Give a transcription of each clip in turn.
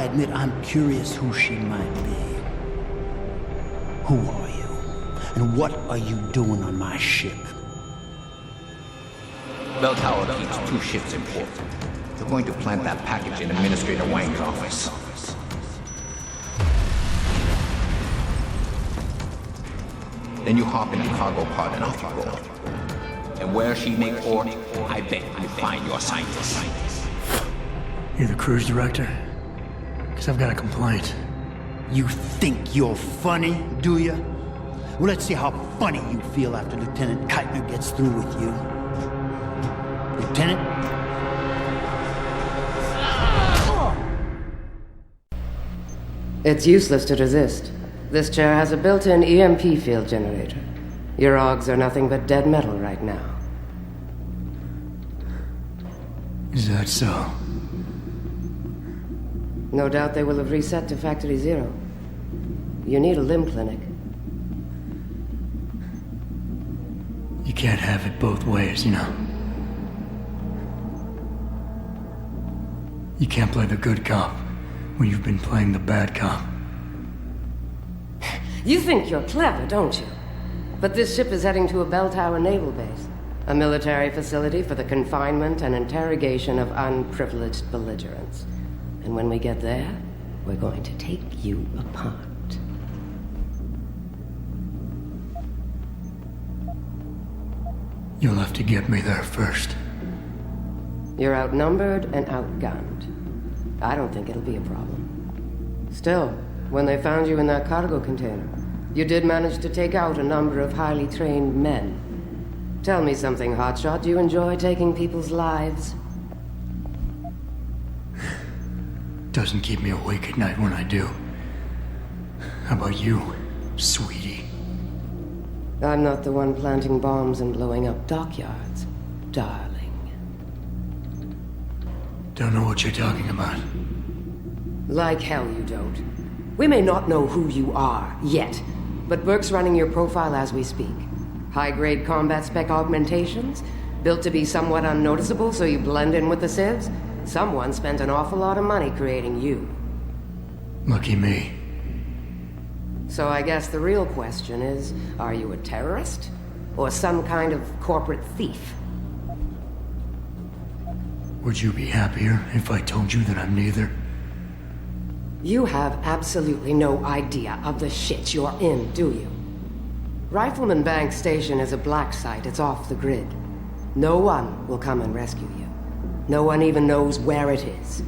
admit I'm curious who she might be. Who are you? And what are you doing on my ship? Bell Tower keeps 2 ships in port. They're going to plant that package in Administrator Wang's office. Then you hop in the cargo pod and off you go. And where she may port, I bet you find your scientists. You're the cruise director? Because I've got a complaint. You think you're funny, do you? Well, let's see how funny you feel after Lieutenant Keitner gets through with you. Lieutenant? It's useless to resist. This chair has a built-in EMP field generator. Your augs are nothing but dead metal right now. Is that so? No doubt they will have reset to Factory Zero. You need a limb clinic. You can't have it both ways, you know. You can't play the good cop when you've been playing the bad cop. You think you're clever, don't you? But this ship is heading to a bell tower naval base, a military facility for the confinement and interrogation of unprivileged belligerents. And when we get there, we're going to take you apart. You'll have to get me there first. You're outnumbered and outgunned. I don't think it'll be a problem. Still, when they found you in that cargo container, you did manage to take out a number of highly trained men. Tell me something, Hotshot. Do you enjoy taking people's lives? Doesn't keep me awake at night when I do. How about you, sweetie? I'm not the one planting bombs and blowing up dockyards, darling. Don't know what you're talking about. Like hell you don't. We may not know who you are, yet, but Burke's running your profile as we speak. High-grade combat spec augmentations, built to be somewhat unnoticeable so you blend in with the civs. Someone spent an awful lot of money creating you. Lucky me. So I guess the real question is, are you a terrorist? Or some kind of corporate thief? Would you be happier if I told you that I'm neither? You have absolutely no idea of the shit you're in, do you? Rifleman Bank Station is a black site. It's off the grid. No one will come and rescue you. No one even knows where it is.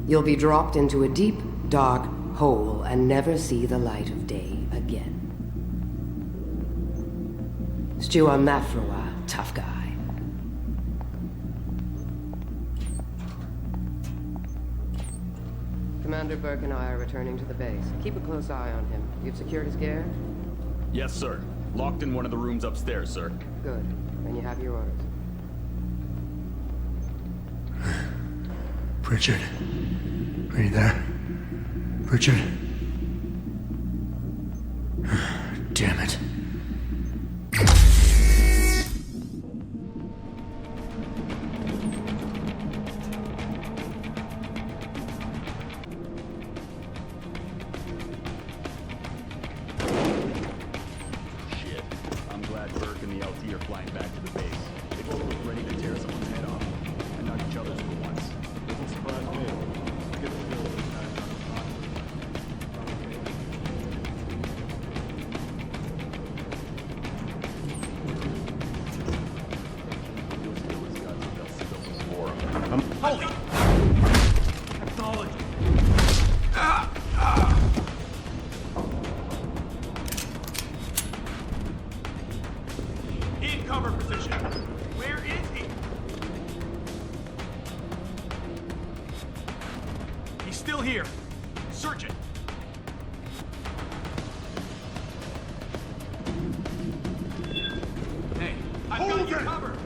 You'll be dropped into a deep, dark hole and never see the light of day again. Stew on that for a while, tough guy. Commander Burke and I are returning to the base. Keep a close eye on him. You've secured his gear? Yes, sir. Locked in one of the rooms upstairs, sir. Good. Then you have your orders. Pritchard. Are you there? Pritchard? Damn it. Shit. I'm glad Burke and the LT are flying back to the base. They both look ready to tear someone's head off. And not each other's for once. Doesn't surprise me. Get the bill this time. Holy! Technology! In cover position. Where is he? He's still here. Search it. Hey, I've got you covered.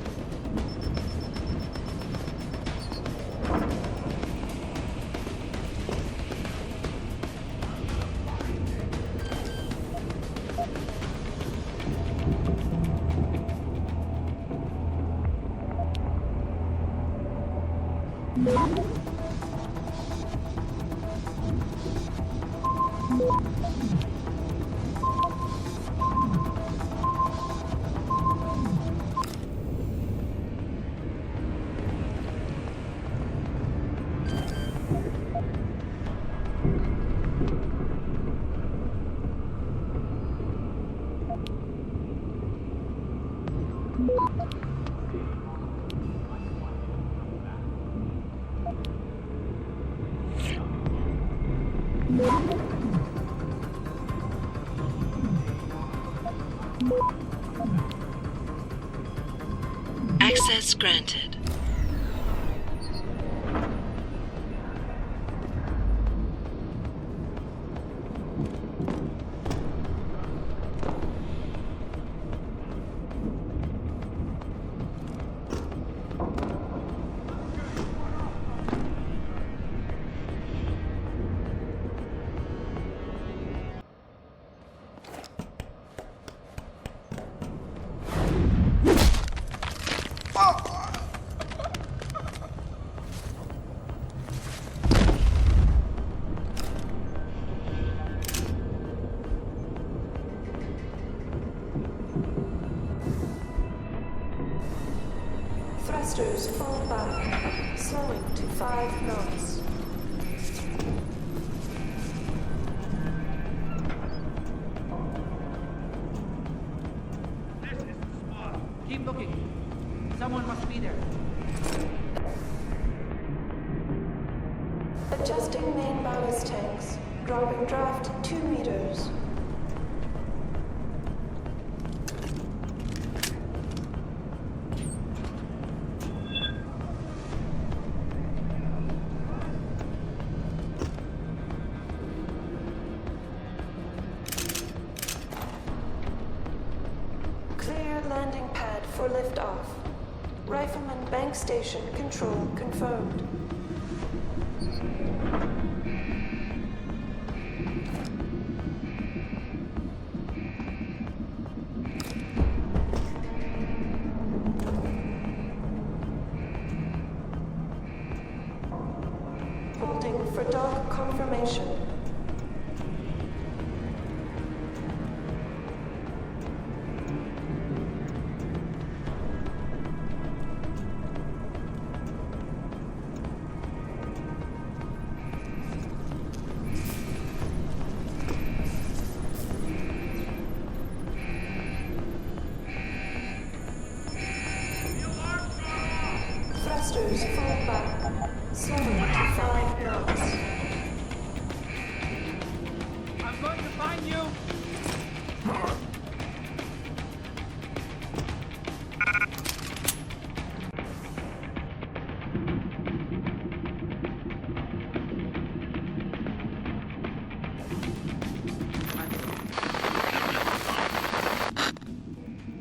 Access granted. Thrusters fall back, slowing to 5 knots. This is SWAT. Keep looking. Someone must be there. Adjusting main ballast tanks. Dropping draft 2 meters. Clear landing pad for liftoff. Rifleman bank station control confirmed. Holding for dog confirmation. Thrusters fall back, slowing to 5 knots. I'm going to find you.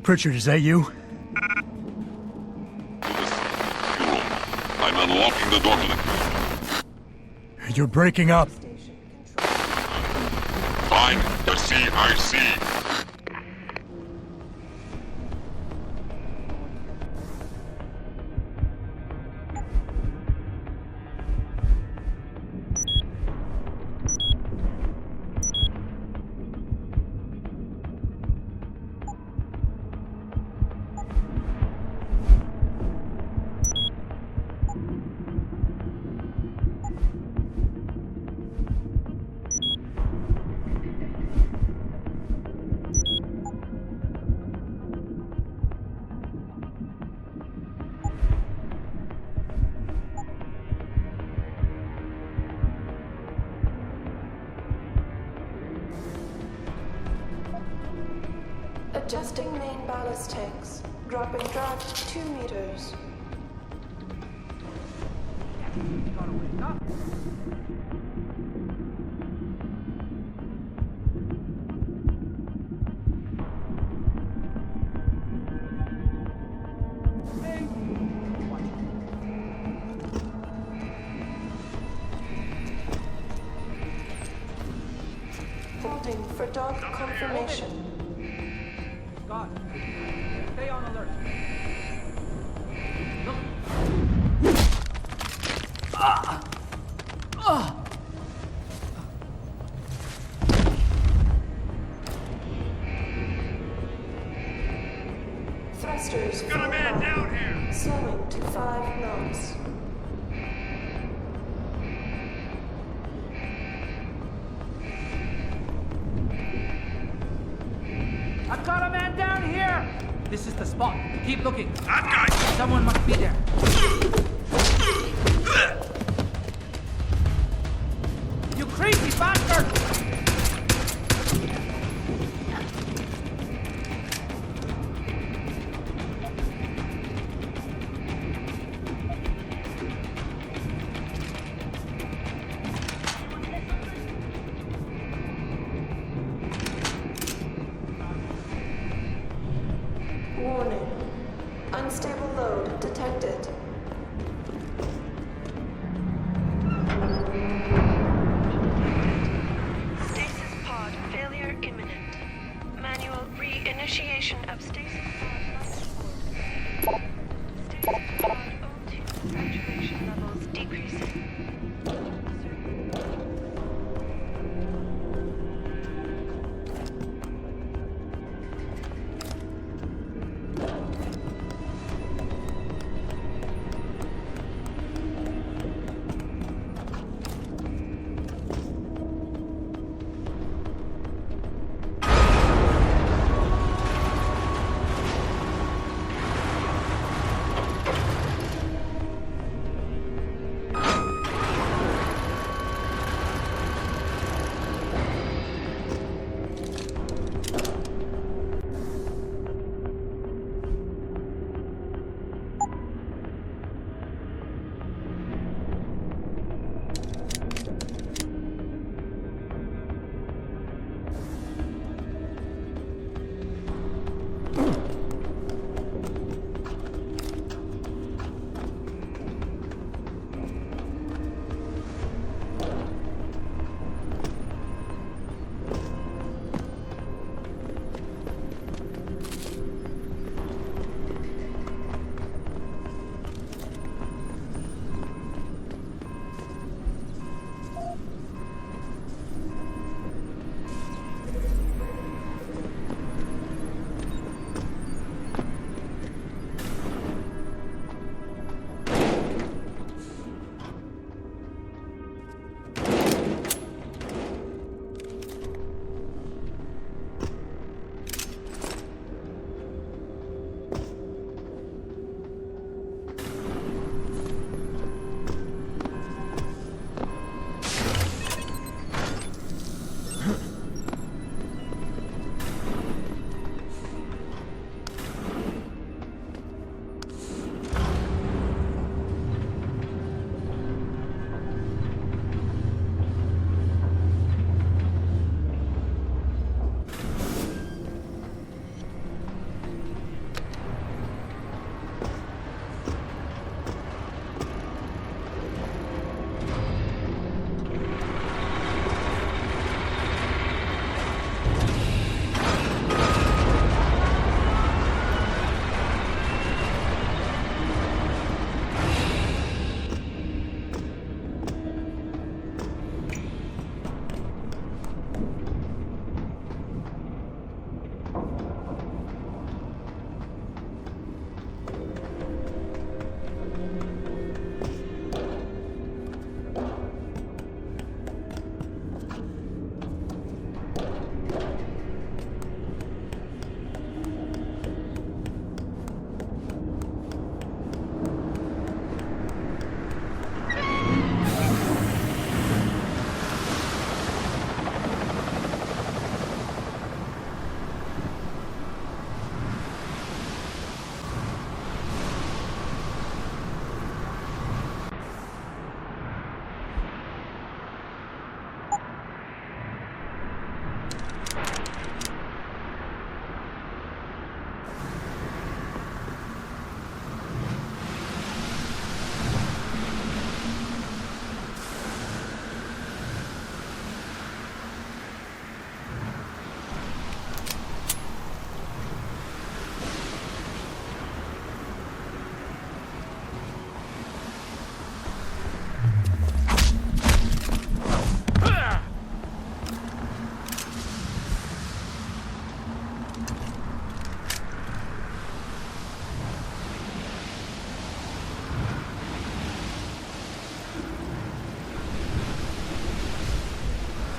Pritchard, is that you? I'm unlocking the door link. You're breaking up. Station control. Find the CIC. Adjusting main ballast tanks. Dropping draft 2 meters. Got away. Stop. Hey. Watch it. Holding for dog confirmation. God. Stay on alert. Look. Thrusters. Got a man down here! Slowing to 5 knots. I've got a man down here! This is the spot. Keep looking. That guy! Someone must be there. You crazy bastard! Warning. Unstable load detected. Stasis pod failure imminent. Manual re-initiation of stasis pod. Stasis pod O2 saturation levels decreasing.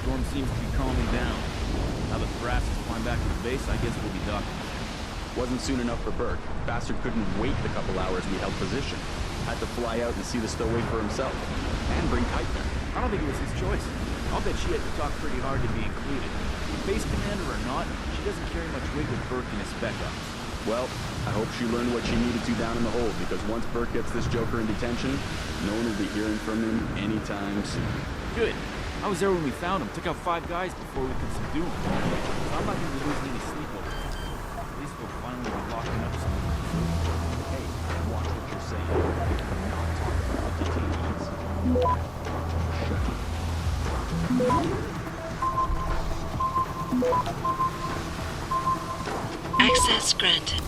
Storm seems to be calming down. Now that Brass has climbed back to the base, I guess we'll be docking. Wasn't soon enough for Burke. Bastard couldn't wait the couple hours we held position. Had to fly out and see the stowaway for himself. And bring Kite there. I don't think it was his choice. I'll bet she had to talk pretty hard to be included. Base commander or not, she doesn't carry much weight with Burke in his spec ops. Well, I hope she learned what she needed to down in the hold, because once Burke gets this joker in detention, no one will be hearing from him anytime soon. Good. I was there when we found him. Took out 5 guys before we could subdue him. I'm not going to be losing any sleep over it. At least we'll finally be locking up some. Hey, watch what you're saying. I'm not talking about detainees. Access granted.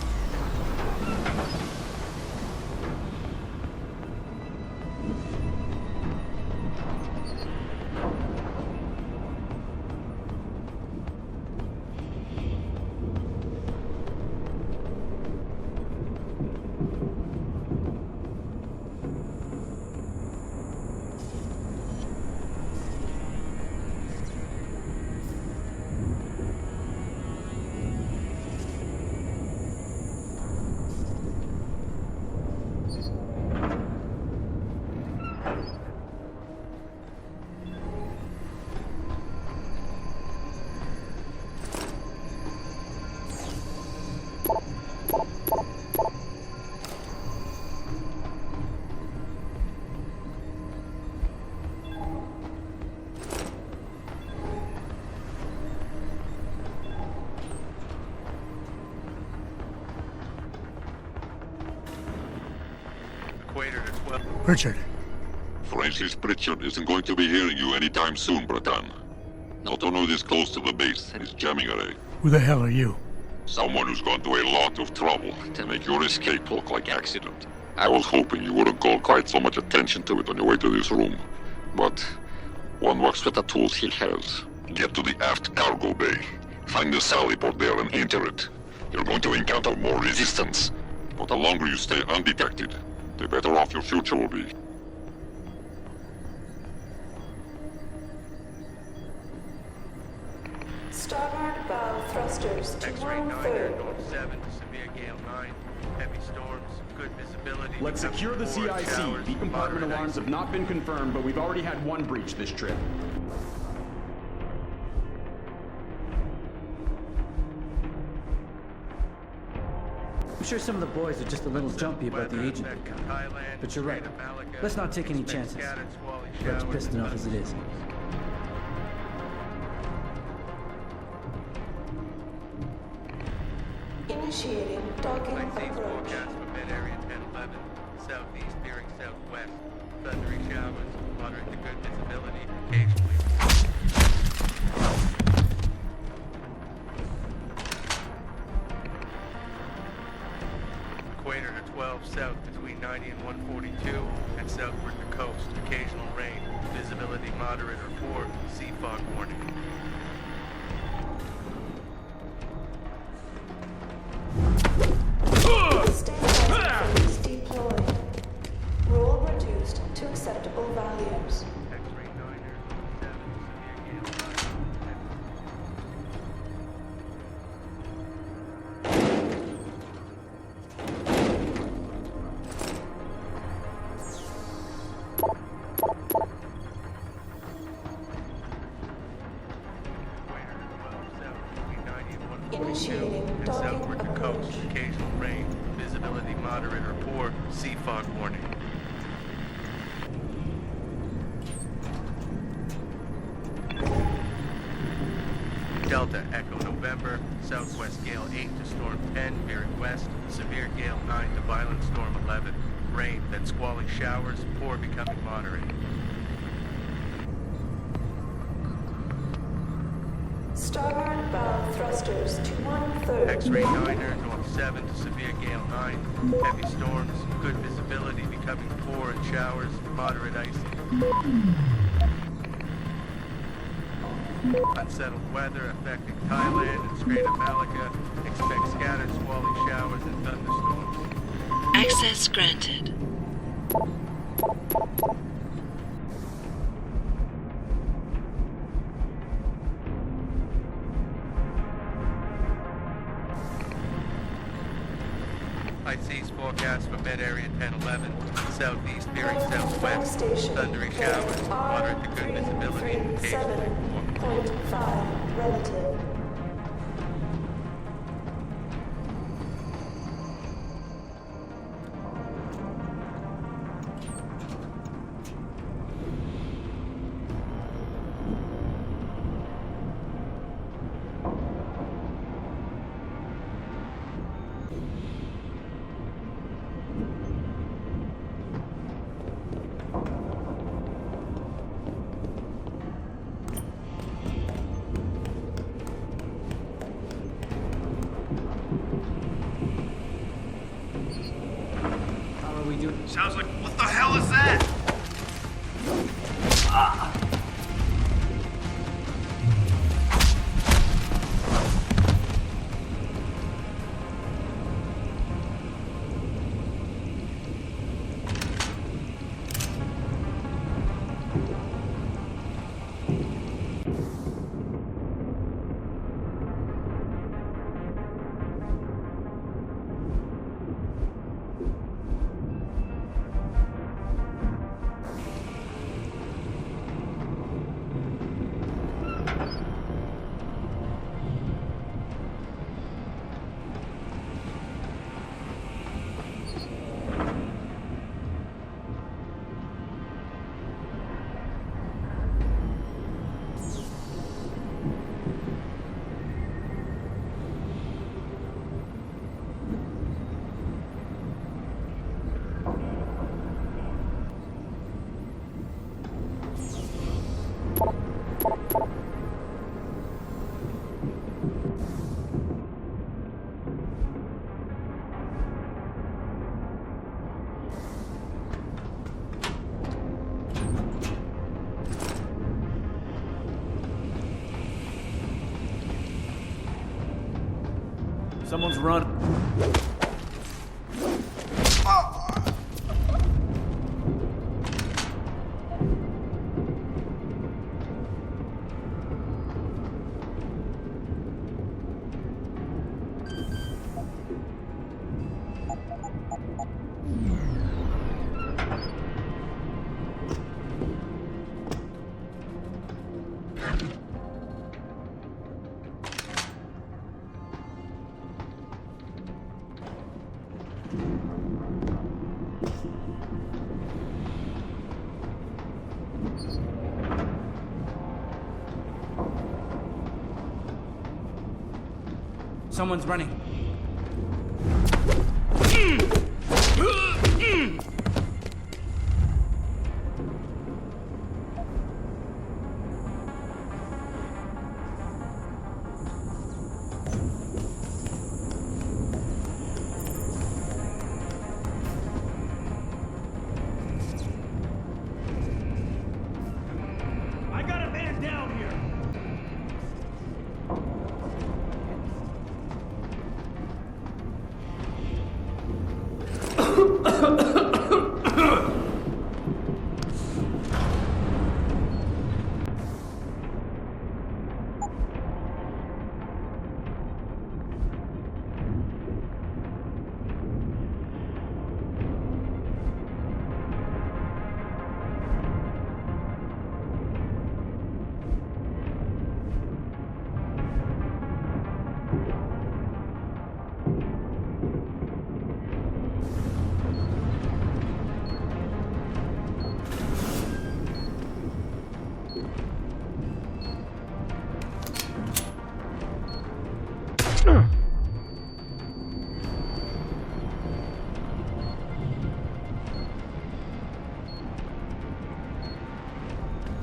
Richard. Francis Pritchard isn't going to be hearing you anytime soon, Bratan. Not only this close to the base, he's jamming array. Who the hell are you? Someone who's gone to a lot of trouble to make your escape look like accident. I was hoping you wouldn't call quite so much attention to it on your way to this room. But one works with the tools he has. Get to the aft cargo bay. Find the sally port there and enter it. You're going to encounter more resistance. But the longer you stay undetected, the better off your future will be. Starboard bow thrusters to X-ray 9 1/3. North 7 to severe gale 9. Heavy storms, good visibility. Let's secure the Forward CIC. showers, The compartment moderate alarms ice. have not been confirmed, but we've already had one breach this trip. I'm sure some of the boys are just a little jumpy about the Weather agent affecting pickup. Thailand, But you're right. Strait of Malacca. Let's not take any Expect chances. scattered squally Burke's showers pissed and enough as it is. Initiating docking Sightseeing approach. forecast for mid area 1011. Southeast veering southwest. Thundery showers, moderate to good visibility, occasionally. Equator to 12 south between 90 and 142, and southward to coast. Occasional rain. Visibility moderate or poor. Sea fog warning. Stabilizer phase deployed. Roll reduced to acceptable values. X-ray 9er, 7, severe gale 9. Initiating and docking southward to coast. approach. Occasional rain. Visibility moderate or poor. Sea fog warning. Delta Echo November. Southwest gale 8 to storm 10, veering west. Severe gale 9 to violent storm 11. Rain, then squally showers. Poor becoming moderate. Starboard bow thrusters to 1/3. X-ray 9er, north 7 to severe gale 9. Heavy storms, good visibility becoming poor and showers, moderate icing. Unsettled weather affecting Thailand and Strait of Malacca. Expect scattered squally showers and thunderstorms. Access granted. Pisces forecast for mid-area 1011, southeast bearing southwest, Station. thundery showers, moderate to good visibility, occasionally. 7.5 relative. Sounds like, what the hell is that? Someone's run. Someone's running. I got a man down here.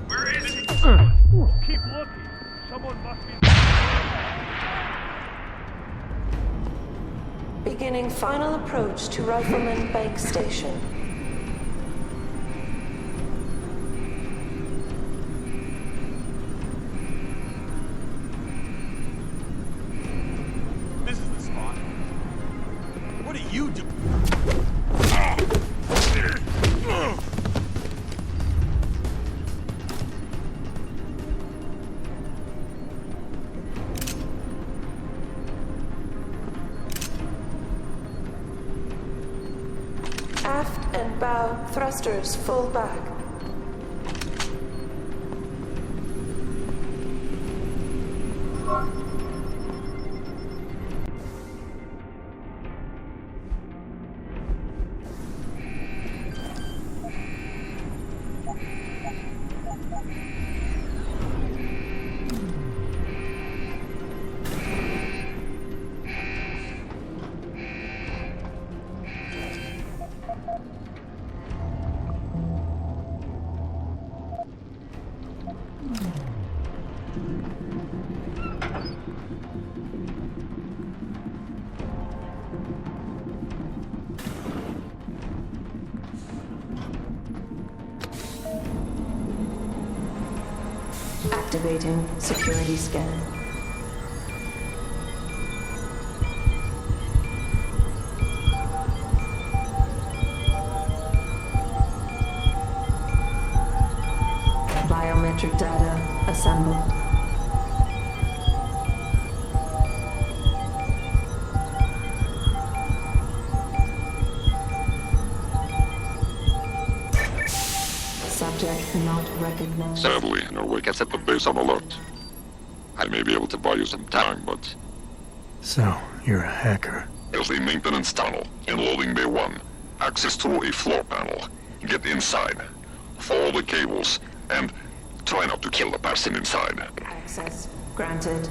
Where is he? Keep looking. Someone must be... Beginning final approach to Rifleman Bank Station. This is the spot. What are you doing? and bow thrusters full back. Activating security scan. Biometric data assembled. Subject not recognized. Sadly, Norway gets at the base on alert. I may be able to buy you some time, but... So, you're a hacker. There's the maintenance tunnel in loading bay 1. Access through a floor panel. Get inside. Follow the cables, and try not to kill the person inside. Access granted.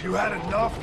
You had enough?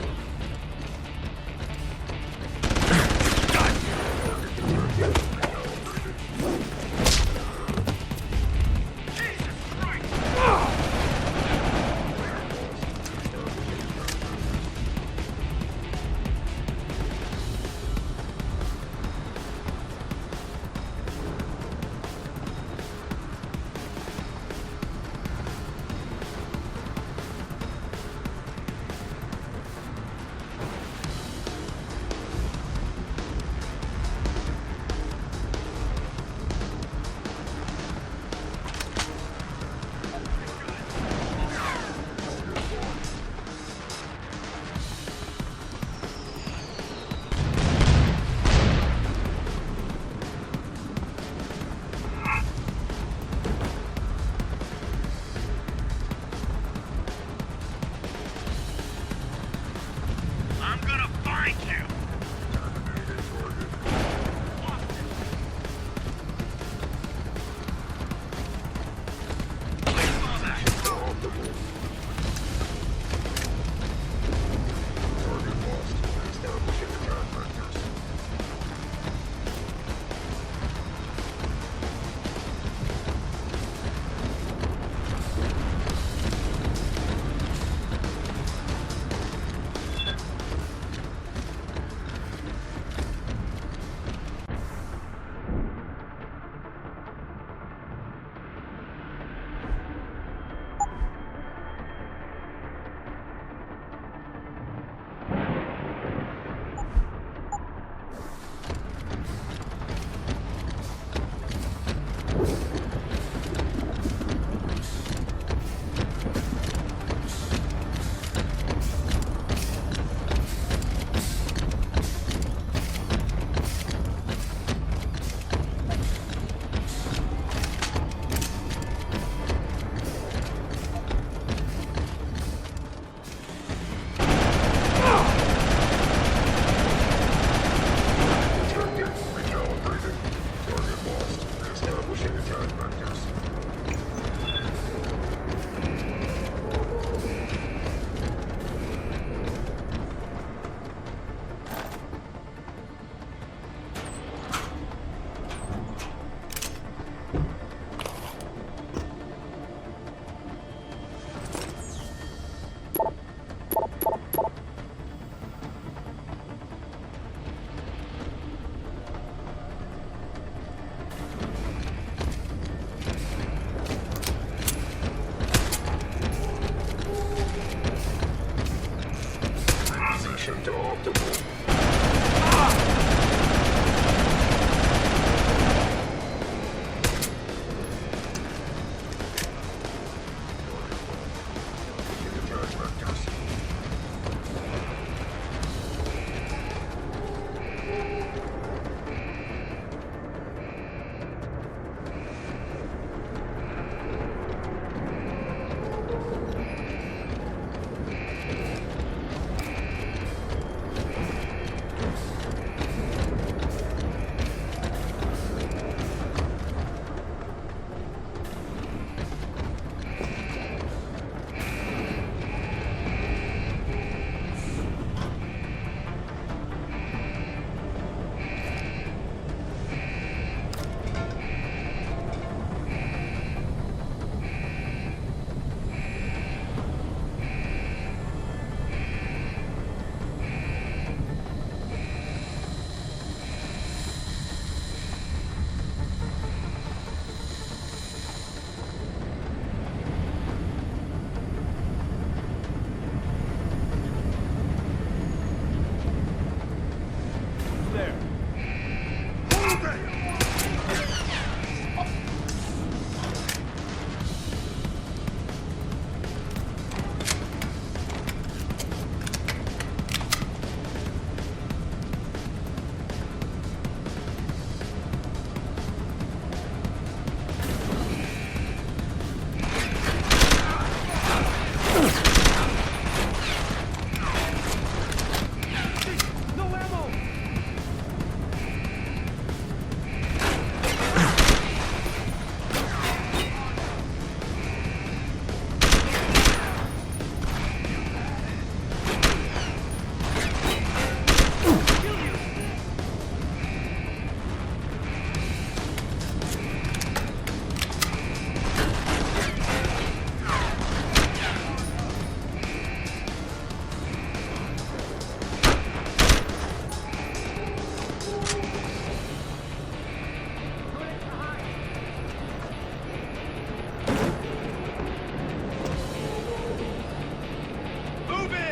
connection to optical.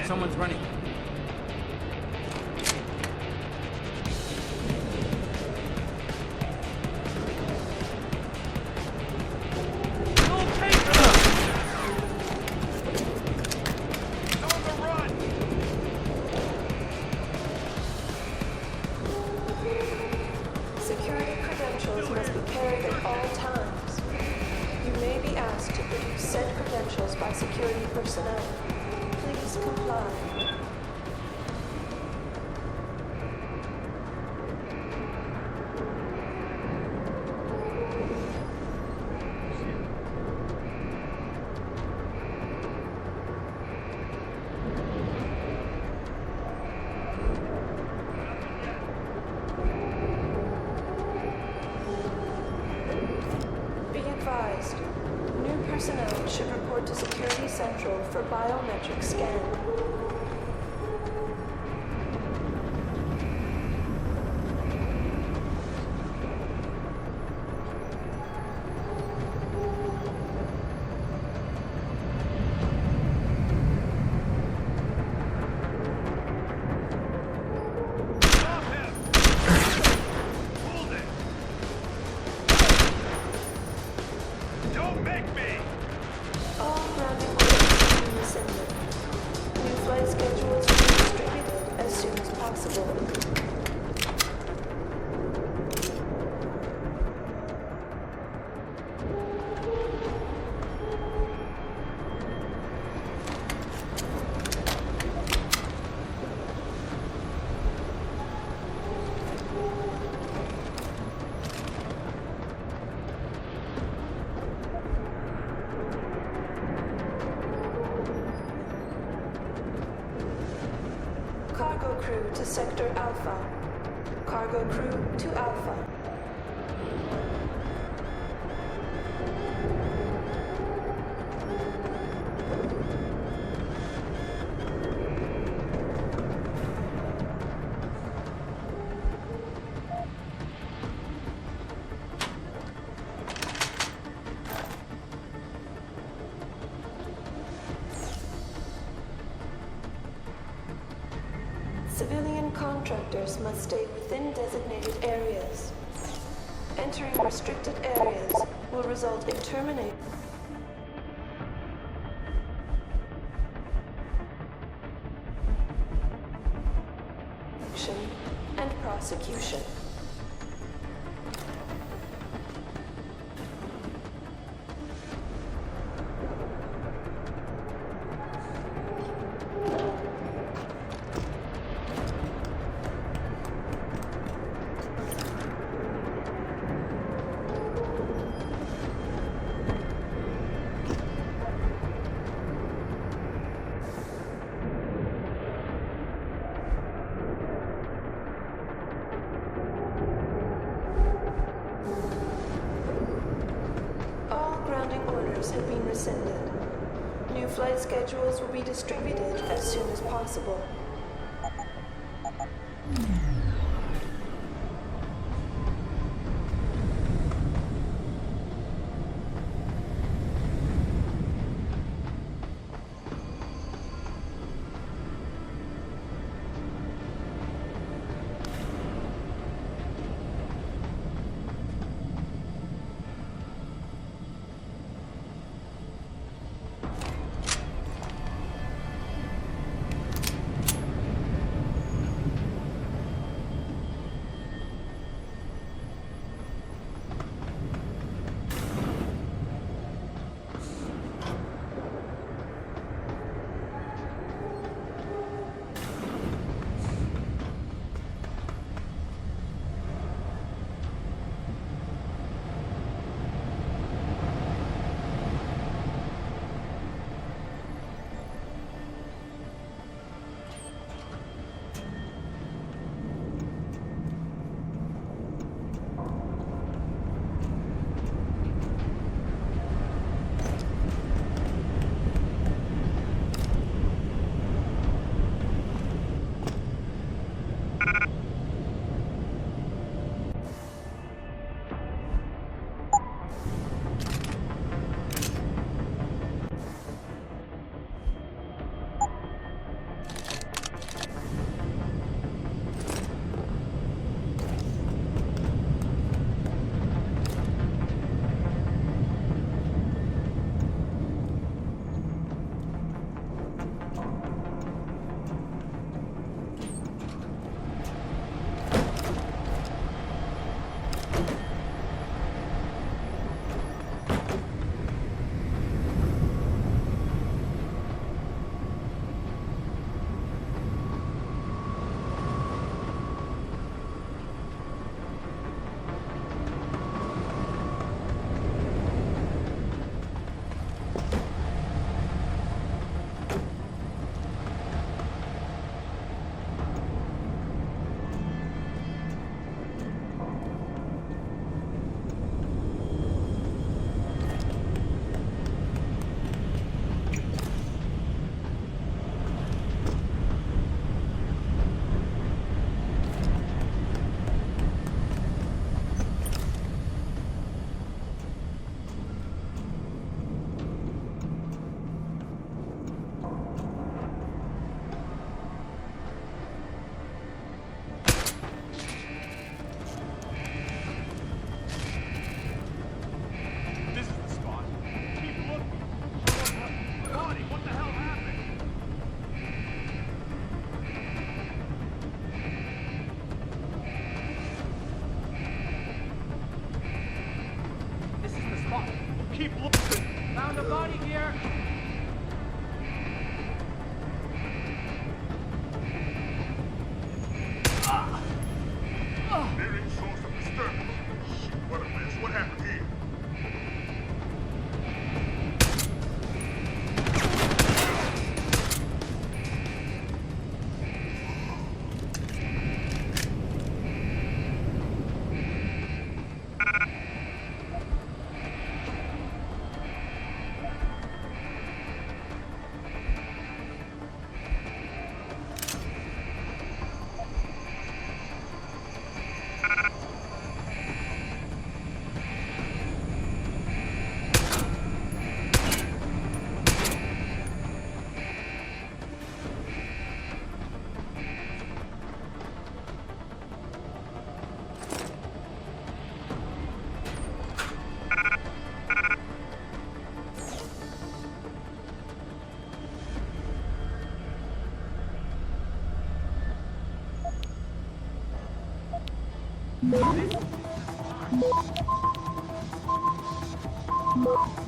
Someone's running. Security credentials must be carried at all times. You may be asked to produce said credentials by security personnel. Please comply. Be advised, new personnel should report to Security Central for biometric scan. Don't make me! All grounding orders will be rescinded. New flight schedules will be distributed as soon as possible. Cargo crew to Sector Alpha. Cargo crew to Alpha. Civilian contractors must stay within designated areas. Entering restricted areas will result in termination and prosecution. Have been rescinded. New flight schedules will be distributed as soon as possible.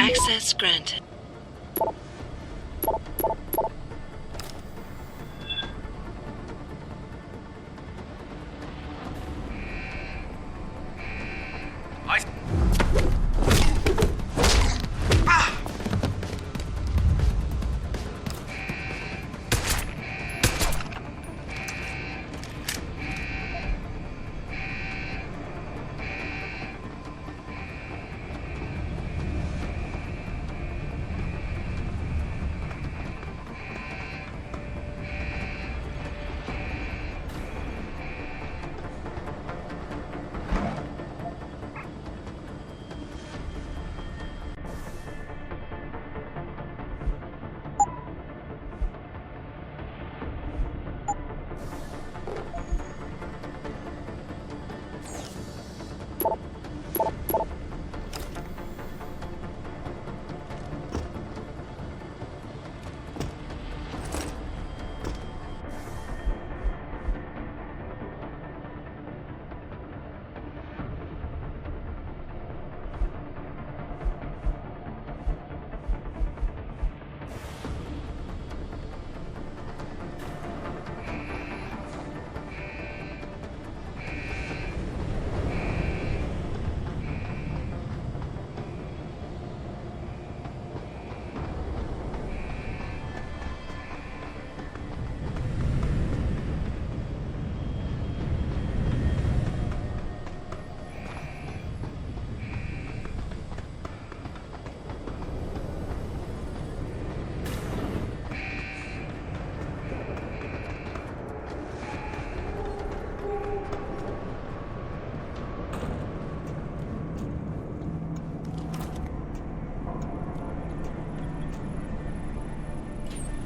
Access granted.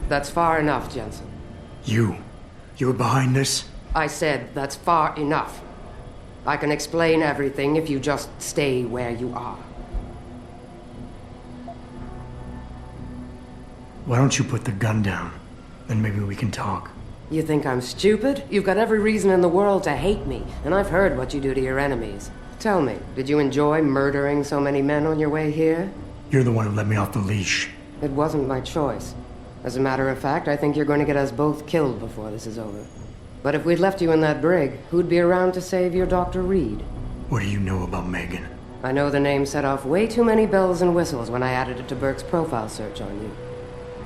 That's far enough, Jensen. You were behind this? I said that's far enough. I can explain everything if you just stay where you are. Why don't you put the gun down? Then maybe we can talk. You think I'm stupid? You've got every reason in the world to hate me, and I've heard what you do to your enemies. Tell me, did you enjoy murdering so many men on your way here? You're the one who let me off the leash. It wasn't my choice. As a matter of fact, I think you're going to get us both killed before this is over. But if we'd left you in that brig, who'd be around to save your Dr. Reed? What do you know about Megan? I know the name set off way too many bells and whistles when I added it to Burke's profile search on you.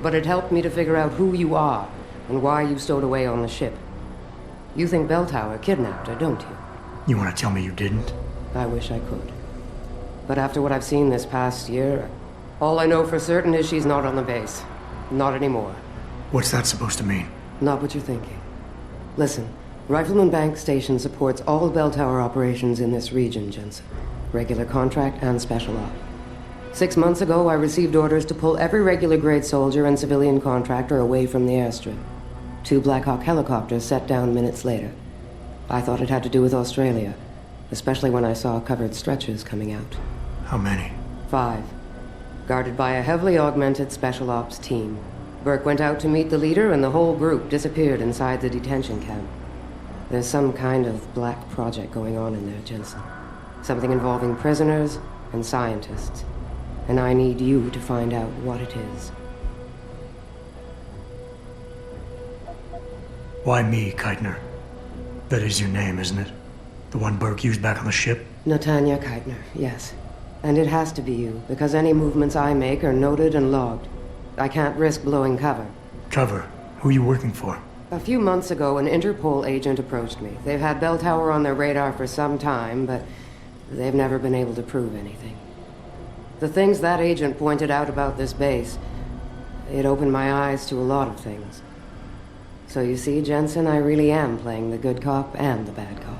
But it helped me to figure out who you are and why you stowed away on the ship. You think Belltower kidnapped her, don't you? You want to tell me you didn't? I wish I could. But after what I've seen this past year, all I know for certain is she's not on the base. Not anymore. What's that supposed to mean? Not what you're thinking. Listen, Rifleman Bank Station supports all Belltower operations in this region, Jensen. Regular contract and special op. 6 months ago, I received orders to pull every regular grade soldier and civilian contractor away from the airstrip. 2 Black Hawk helicopters set down minutes later. I thought it had to do with Australia, especially when I saw covered stretchers coming out. How many? 5. Guarded by a heavily augmented special ops team. Burke went out to meet the leader and the whole group disappeared inside the detention camp. There's some kind of black project going on in there, Jensen. Something involving prisoners and scientists. And I need you to find out what it is. Why me, Keitner? That is your name, isn't it? The one Burke used back on the ship? Natanya Keitner, yes. And it has to be you, because any movements I make are noted and logged. I can't risk blowing cover. Cover? Who are you working for? A few months ago, an Interpol agent approached me. They've had Belltower on their radar for some time, but they've never been able to prove anything. The things that agent pointed out about this base, it opened my eyes to a lot of things. So you see, Jensen, I really am playing the good cop and the bad cop.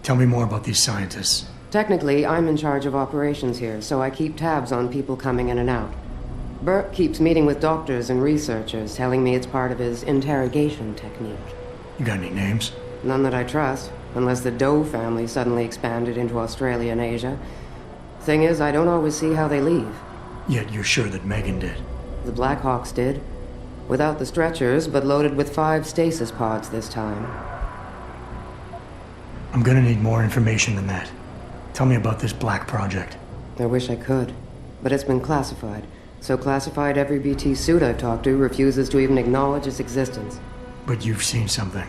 Tell me more about these scientists. Technically, I'm in charge of operations here, so I keep tabs on people coming in and out. Burke keeps meeting with doctors and researchers, telling me it's part of his interrogation technique. You got any names? None that I trust, unless the Doe family suddenly expanded into Australia and Asia. Thing is, I don't always see how they leave. Yet you're sure that Megan did? The Blackhawks did. Without the stretchers, but loaded with 5 stasis pods this time. I'm gonna need more information than that. Tell me about this Black Project. I wish I could, but it's been classified. So classified every BT suit I've talked to refuses to even acknowledge its existence. But you've seen something.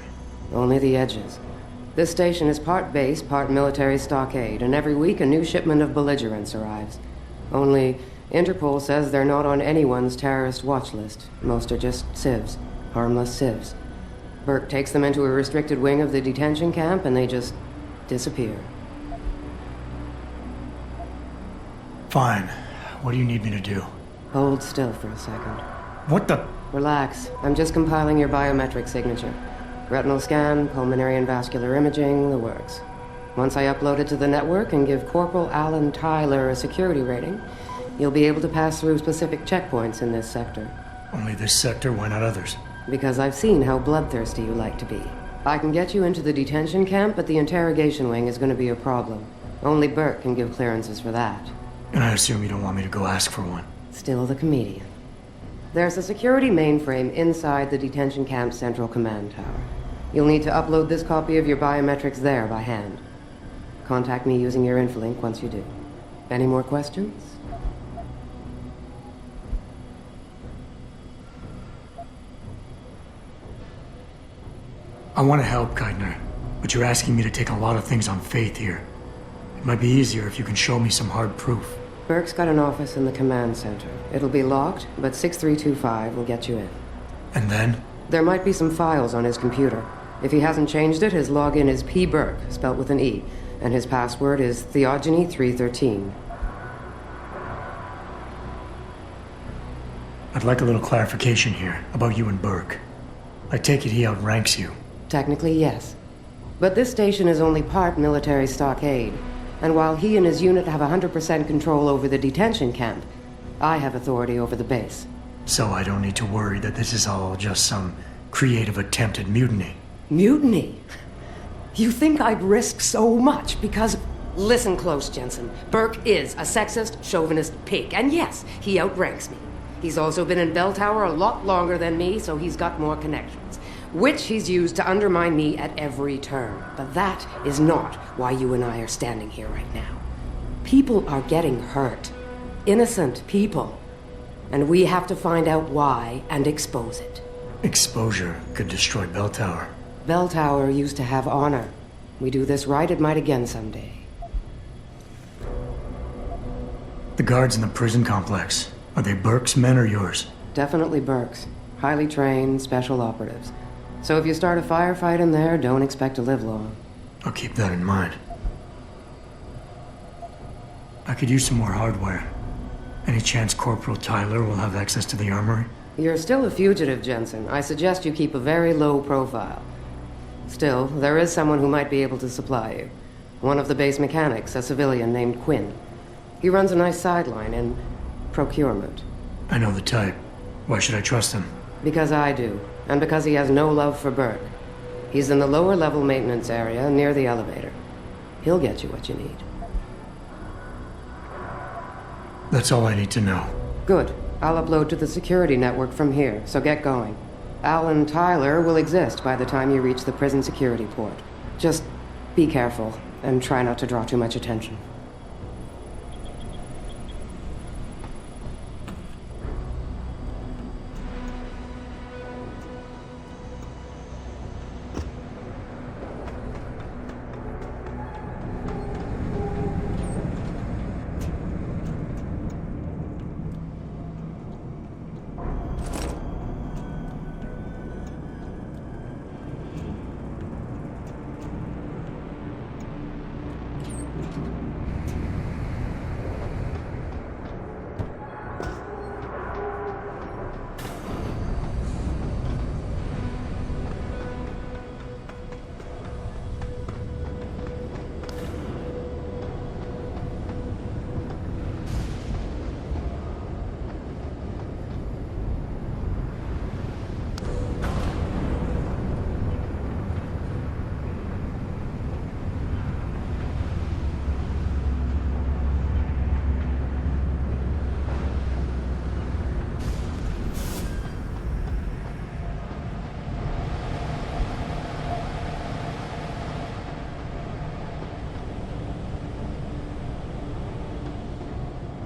Only the edges. This station is part base, part military stockade, and every week a new shipment of belligerents arrives. Only, Interpol says they're not on anyone's terrorist watch list. Most are just civs. Harmless civs. Burke takes them into a restricted wing of the detention camp, and they just disappear. Fine. What do you need me to do? Hold still for a second. What the? Relax. I'm just compiling your biometric signature. Retinal scan, pulmonary and vascular imaging, the works. Once I upload it to the network and give Corporal Alan Tyler a security rating, you'll be able to pass through specific checkpoints in this sector. Only this sector? Why not others? Because I've seen how bloodthirsty you like to be. I can get you into the detention camp, but the interrogation wing is going to be a problem. Only Burke can give clearances for that. And I assume you don't want me to go ask for one. Still the comedian. There's a security mainframe inside the detention camp's central command tower. You'll need to upload this copy of your biometrics there by hand. Contact me using your infolink once you do. Any more questions? I want to help, Keitner, but you're asking me to take a lot of things on faith here. It might be easier if you can show me some hard proof. Burke's got an office in the command center. It'll be locked, but 6325 will get you in. And then? There might be some files on his computer. If he hasn't changed it, his login is P. Burke, spelt with an E, and his password is Theogony313. I'd like a little clarification here about you and Burke. I take it he outranks you. Technically, yes. But this station is only part military stockade, and while he and his unit have 100% control over the detention camp, I have authority over the base. So I don't need to worry that this is all just some creative attempt at mutiny. Mutiny? You think I'd risk so much because... Listen close, Jensen. Burke is a sexist, chauvinist pig, and yes, he outranks me. He's also been in Bell Tower a lot longer than me, so he's got more connections, which he's used to undermine me at every turn. But that is not why you and I are standing here right now. People are getting hurt. Innocent people. And we have to find out why and expose it. Exposure could destroy Bell Tower. Bell Tower used to have honor. We do this right, it might again someday. The guards in the prison complex, are they Burke's men or yours? Definitely Burke's. Highly trained, special operatives. So if you start a firefight in there, don't expect to live long. I'll keep that in mind. I could use some more hardware. Any chance Corporal Tyler will have access to the armory? You're still a fugitive, Jensen. I suggest you keep a very low profile. Still, there is someone who might be able to supply you. One of the base mechanics, a civilian named Quinn. He runs a nice sideline in procurement. I know the type. Why should I trust him? Because I do, and because he has no love for Burke. He's in the lower level maintenance area near the elevator. He'll get you what you need. That's all I need to know. Good. I'll upload to the security network from here, so get going. Alan Tyler will exist by the time you reach the prison security port. Just be careful, and try not to draw too much attention.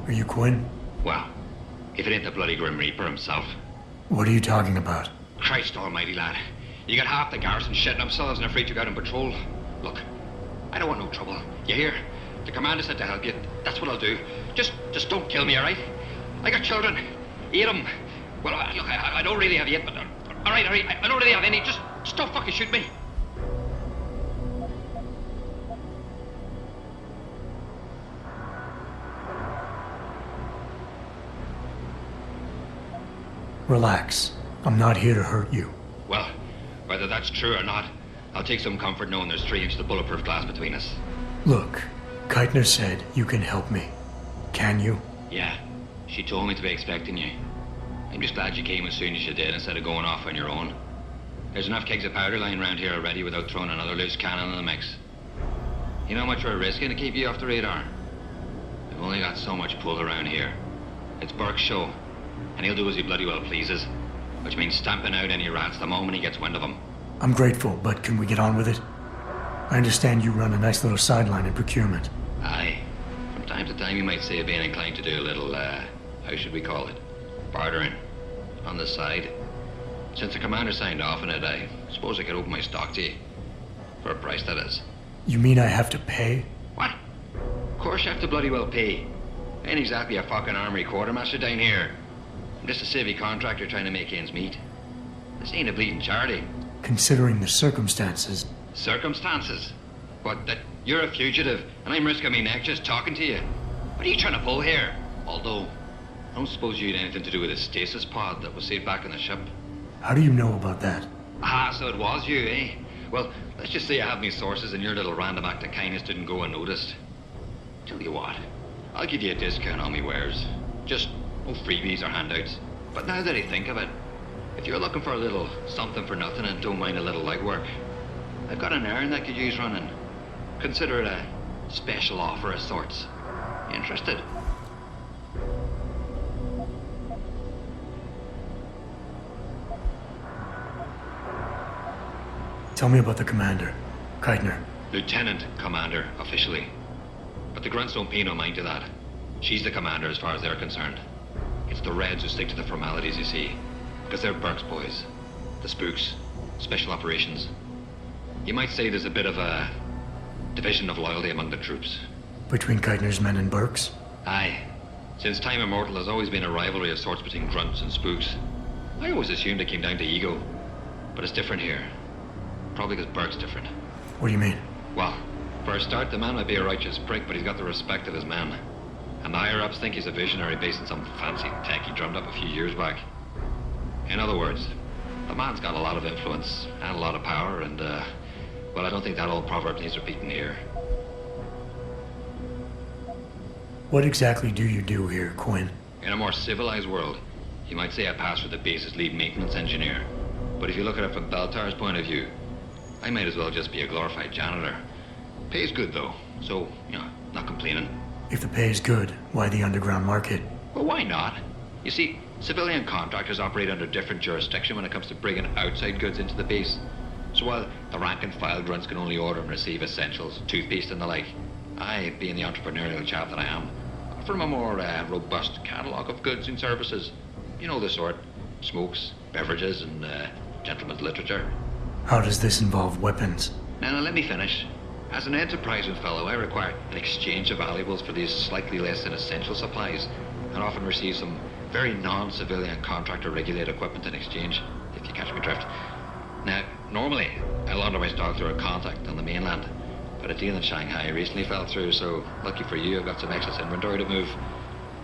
Are you Quinn? Well, if it ain't the bloody Grim Reaper himself. What are you talking about? Christ almighty, lad. You got half the garrison shitting themselves and afraid to go out on patrol. Look, I don't want no trouble. You hear? The commander said to help you. That's what I'll do. Just don't kill me, all right? I got children. Eat them. Well, look, I don't really have yet, but... All right. I don't really have any. Just don't fucking shoot me. Relax. I'm not here to hurt you. Well, whether that's true or not, I'll take some comfort knowing there's 3 inches of bulletproof glass between us. Look, Keitner said you can help me. Can you? Yeah. She told me to be expecting you. I'm just glad you came as soon as you did instead of going off on your own. There's enough kegs of powder lying around here already without throwing another loose cannon in the mix. You know how much we're risking to keep you off the radar? We've only got so much pull around here. It's Burke's show, and he'll do as he bloody well pleases, which means stamping out any rats the moment he gets wind of them. I'm grateful, but can we get on with it? I understand you run a nice little sideline in procurement. Aye. From time to time you might say being inclined to do a little, how should we call it? Bartering. On the side. Since the commander signed off on it, I suppose I could open my stock to you. For a price, that is. You mean I have to pay? What? Of course you have to bloody well pay. I ain't exactly a fucking armory quartermaster down here. I'm just a civvy contractor trying to make ends meet. This ain't a bleeding charity. Considering the circumstances... Circumstances? What, that you're a fugitive and I'm risking my neck just talking to you? What are you trying to pull here? Although, I don't suppose you had anything to do with the stasis pod that was saved back in the ship. How do you know about that? Ah, so it was you, eh? Well, let's just say I have my sources and your little random act of kindness didn't go unnoticed. Tell you what, I'll give you a discount on me wares. Just no freebies or handouts. But now that I think of it, if you're looking for a little something for nothing and don't mind a little legwork, I've got an errand that could use running. Consider it a special offer of sorts. Interested? Tell me about the commander, Keitner. Lieutenant Commander, officially. But the grunts don't pay no mind to that. She's the commander as far as they're concerned. It's the Reds who stick to the formalities, you see. Because they're Burke's boys. The spooks. Special operations. You might say there's a bit of a division of loyalty among the troops. Between Keitner's men and Burke's? Aye. Since time immemorial, there's always been a rivalry of sorts between grunts and spooks. I always assumed it came down to ego. But it's different here. Probably because Burke's different. What do you mean? Well, for a start, the man might be a righteous prick, but he's got the respect of his men. And the higher-ups think he's a visionary based on some fancy tech he drummed up a few years back. In other words, the man's got a lot of influence and a lot of power, and, well, I don't think that old proverb needs repeating here. What exactly do you do here, Quinn? In a more civilized world, you might say I pass for the base's lead maintenance engineer. But if you look at it from Beltar's point of view, I might as well just be a glorified janitor. Pays good, though, so, you know, not complaining. If the pay is good, why the underground market? Well, why not? You see, civilian contractors operate under different jurisdiction when it comes to bringing outside goods into the base. So while the rank-and-file grunts can only order and receive essentials, toothpaste and the like, I, being the entrepreneurial chap that I am, offer them a more robust catalogue of goods and services. You know the sort. Smokes, beverages, and gentleman's literature. How does this involve weapons? Now, let me finish. As an enterprising fellow, I require an exchange of valuables for these slightly less than essential supplies, and often receive some very non-civilian contractor-regulated equipment in exchange, if you catch my drift. Now, normally, I launder my stock through a contact on the mainland, but a deal in Shanghai recently fell through, so lucky for you, I've got some excess inventory to move.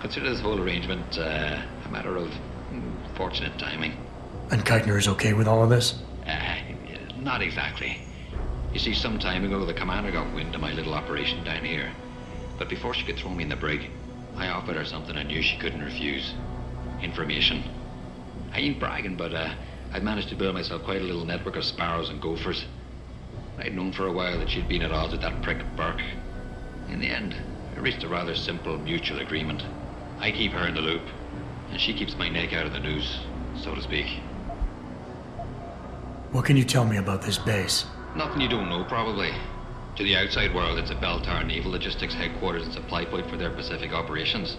Consider this whole arrangement a matter of fortunate timing. And Keitner is okay with all of this? Not exactly. You see, some time ago, the commander got wind of my little operation down here. But before she could throw me in the brig, I offered her something I knew she couldn't refuse. Information. I ain't bragging, but I'd managed to build myself quite a little network of sparrows and gophers. I'd known for a while that she'd been at odds with that prick Burke. In the end, I reached a rather simple mutual agreement. I keep her in the loop, and she keeps my neck out of the noose, so to speak. What can you tell me about this base? Nothing you don't know, probably. To the outside world, it's a Beltar naval logistics headquarters and supply point for their Pacific operations.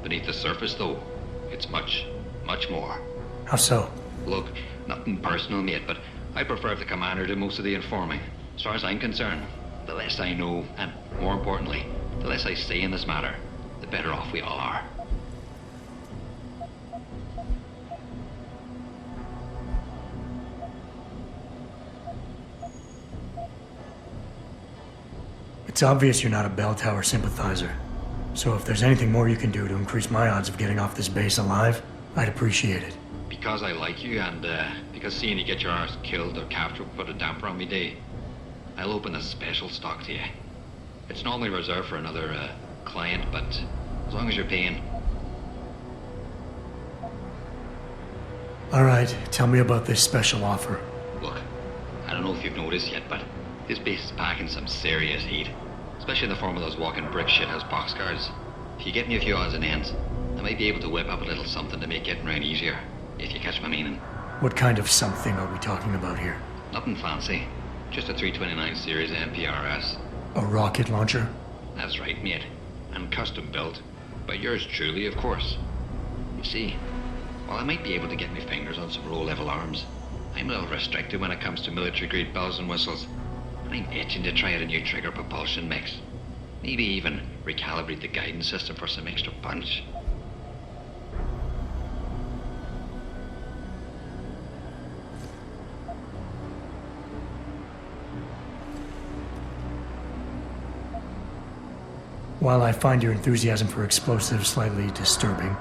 Beneath the surface, though, it's much, much more. How so? Look, nothing personal, mate, but I prefer if the commander did most of the informing. As far as I'm concerned, the less I know, and more importantly, the less I say in this matter, the better off we all are. It's obvious you're not a bell tower sympathizer. So if there's anything more you can do to increase my odds of getting off this base alive, I'd appreciate it. Because I like you, and because seeing you get your arse killed or captured put a damper on me day, I'll open a special stock to you. It's normally reserved for another client, but as long as you're paying. Alright, tell me about this special offer. Look, I don't know if you've noticed yet, but this base is packing some serious heat. Especially in the form of those walking brick shithouse boxcars. If you get me a few odds and ends, I might be able to whip up a little something to make getting around easier, if you catch my meaning. What kind of something are we talking about here? Nothing fancy. Just a 329 series MPRS. A rocket launcher? That's right, mate. And custom built. By yours truly, of course. You see, while I might be able to get my fingers on some low-level arms, I'm a little restricted when it comes to military-grade bells and whistles. I'm itching to try out a new trigger propulsion mix. Maybe even recalibrate the guidance system for some extra punch. While I find your enthusiasm for explosives slightly disturbing,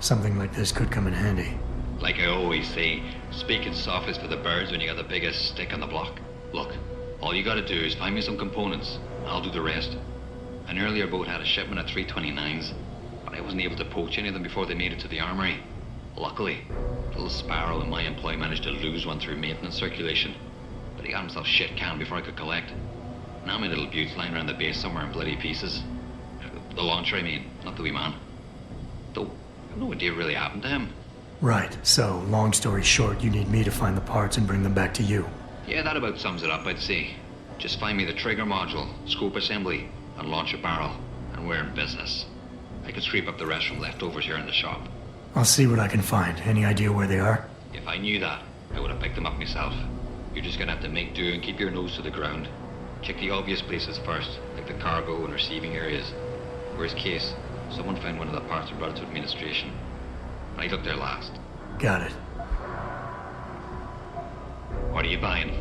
something like this could come in handy. Like I always say, speaking soft is for the birds when you got the biggest stick on the block. Look. All you gotta do is find me some components. I'll do the rest. An earlier boat had a shipment of 329s, but I wasn't able to poach any of them before they made it to the armory. Luckily, little Sparrow in my employ managed to lose one through maintenance circulation, but he got himself shit canned before I could collect. Now my little bute's lying around the base somewhere in bloody pieces. The launcher, I mean, not the wee man. Though, I have no idea what really happened to him. Right, so, long story short, you need me to find the parts and bring them back to you. Yeah, that about sums it up, I'd say. Just find me the trigger module, scope assembly, and launch a barrel, and we're in business. I could scrape up the rest from leftovers here in the shop. I'll see what I can find. Any idea where they are? If I knew that, I would have picked them up myself. You're just gonna have to make do and keep your nose to the ground. Check the obvious places first, like the cargo and receiving areas. Worst case, someone found one of the parts and brought it to administration. I looked there last. Got it. What are you buying?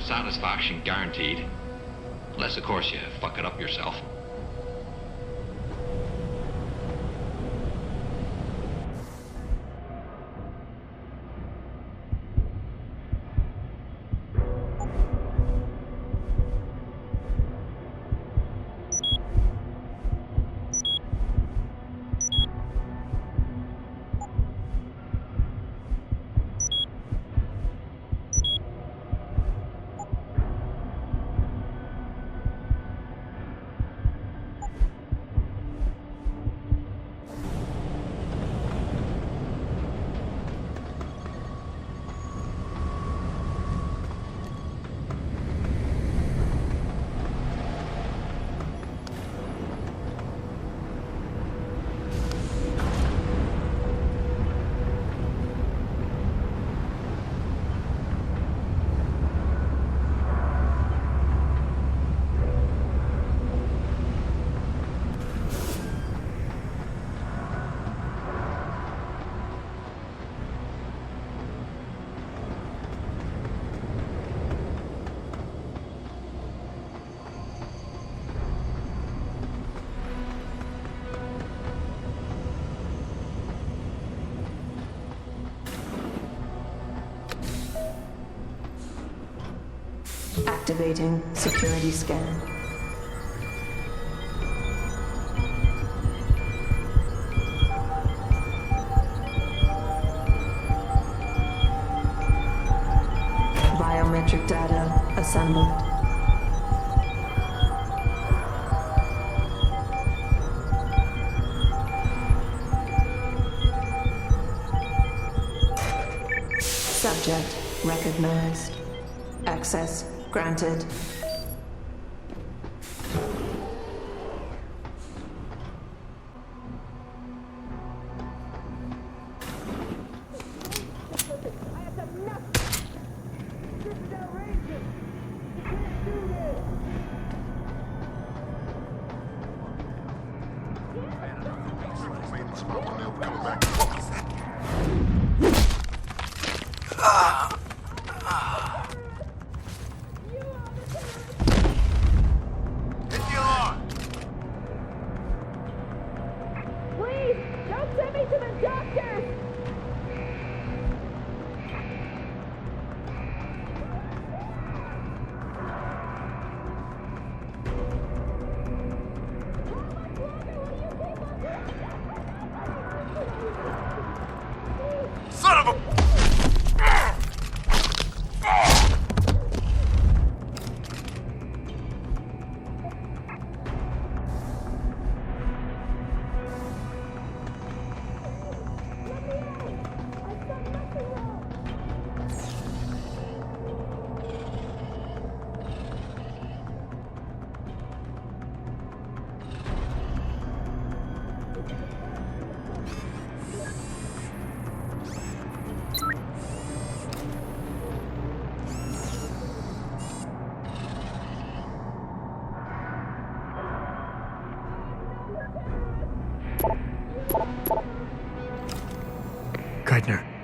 Satisfaction guaranteed. Unless, of course, you fuck it up yourself. Activating security scan. Biometric data assembled. Subject recognized. Access granted.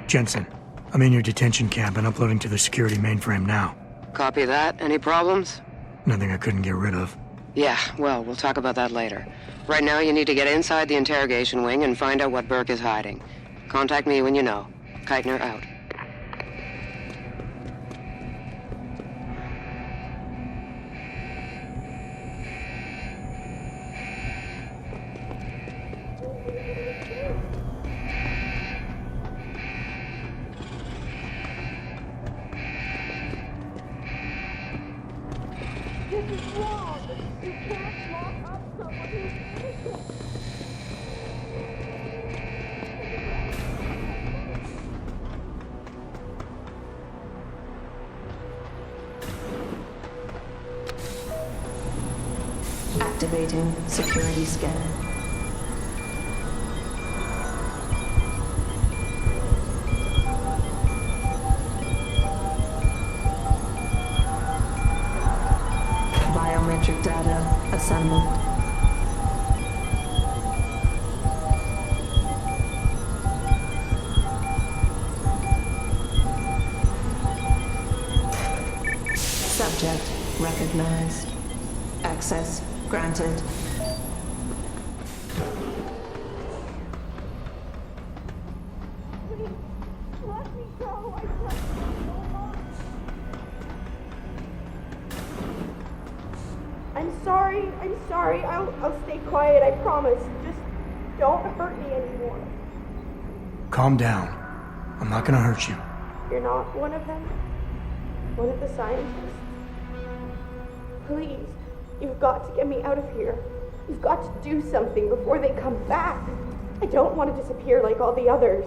Jensen, I'm in your detention camp and uploading to the security mainframe now. Copy that. Any problems? Nothing I couldn't get rid of. Yeah, well, we'll talk about that later. Right now, you need to get inside the interrogation wing and find out what Burke is hiding. Contact me when you know. Keitner out. Activating security scan. Biometric data assembled. Subject recognized. Access granted. I'm sorry. I'll stay quiet, I promise. Just don't hurt me anymore. Calm down. I'm not gonna hurt you. You're not one of them? One of the scientists? Please, you've got to get me out of here. You've got to do something before they come back. I don't want to disappear like all the others.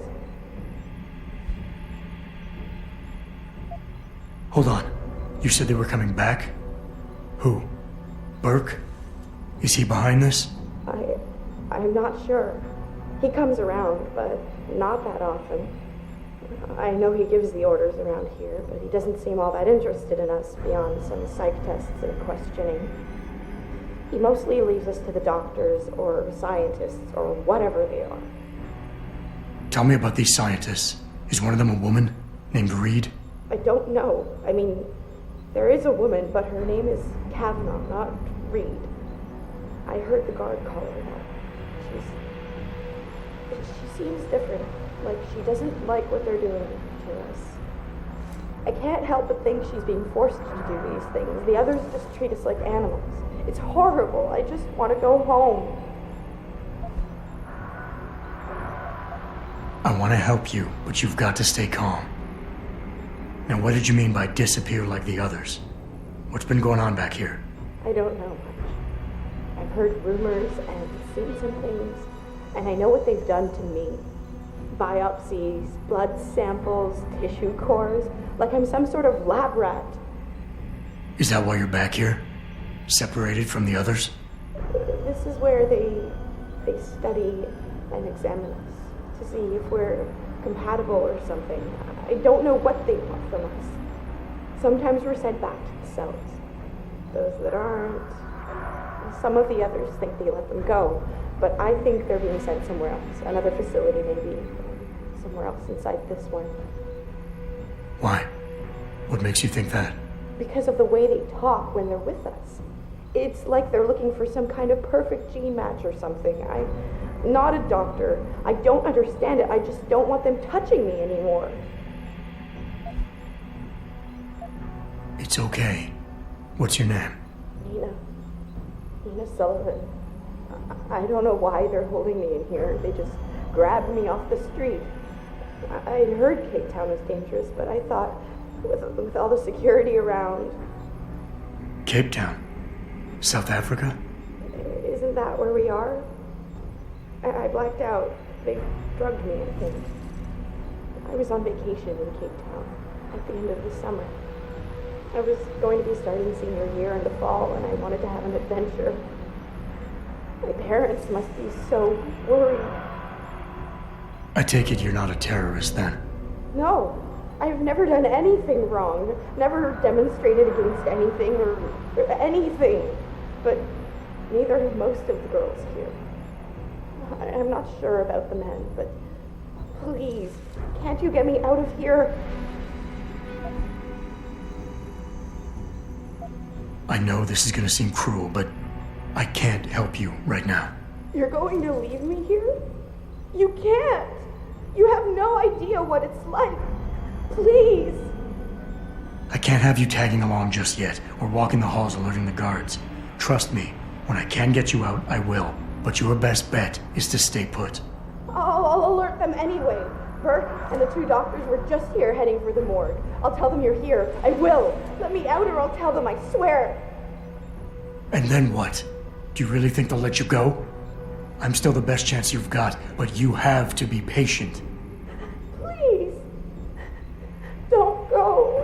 Hold on. You said they were coming back? Who? Burke? Is he behind this? I'm not sure. He comes around, but not that often. I know he gives the orders around here, but he doesn't seem all that interested in us beyond some psych tests and questioning. He mostly leaves us to the doctors or scientists or whatever they are. Tell me about these scientists. Is one of them a woman named Reed? I don't know. I mean, there is a woman, but her name is Kavanaugh, not Reed. I heard the guard call her that. She seems different. Like she doesn't like what they're doing to us. I can't help but think she's being forced to do these things. The others just treat us like animals. It's horrible. I just want to go home. I want to help you, but you've got to stay calm. Now, what did you mean by disappear like the others? What's been going on back here? I don't know much. I've heard rumors and seen some things, and I know what they've done to me. Biopsies, blood samples, tissue cores, like I'm some sort of lab rat. Is that why you're back here? Separated from the others? This is where they study and examine us to see if we're compatible or something. I don't know what they want from us. Sometimes we're sent back to the cells. Those that aren't, some of the others think they let them go, but I think they're being sent somewhere else, another facility maybe, somewhere else inside this one. Why? What makes you think that? Because of the way they talk when they're with us. It's like they're looking for some kind of perfect gene match or something. I'm not a doctor. I don't understand it. I just don't want them touching me anymore. It's okay. What's your name? Nina Sullivan. I don't know why they're holding me in here. They just grabbed me off the street. I'd heard Cape Town was dangerous, but I thought with all the security around... Cape Town? South Africa? Isn't that where we are? I blacked out. They drugged me, I think. I was on vacation in Cape Town at the end of the summer. I was going to be starting senior year in the fall, and I wanted to have an adventure. My parents must be so worried. I take it you're not a terrorist, then? No, I've never done anything wrong. Never demonstrated against anything or anything. But neither have most of the girls here. I'm not sure about the men, but please, can't you get me out of here? I know this is gonna seem cruel, but I can't help you right now. You're going to leave me here? You can't! You have no idea what it's like. Please! I can't have you tagging along just yet, or walking the halls alerting the guards. Trust me, when I can get you out, I will. But your best bet is to stay put. I'll alert them anyway. Bert and the 2 doctors were just here heading for the morgue. I'll tell them you're here. I will. Let me out or I'll tell them, I swear. And then what? Do you really think they'll let you go? I'm still the best chance you've got, but you have to be patient. Please. Don't go.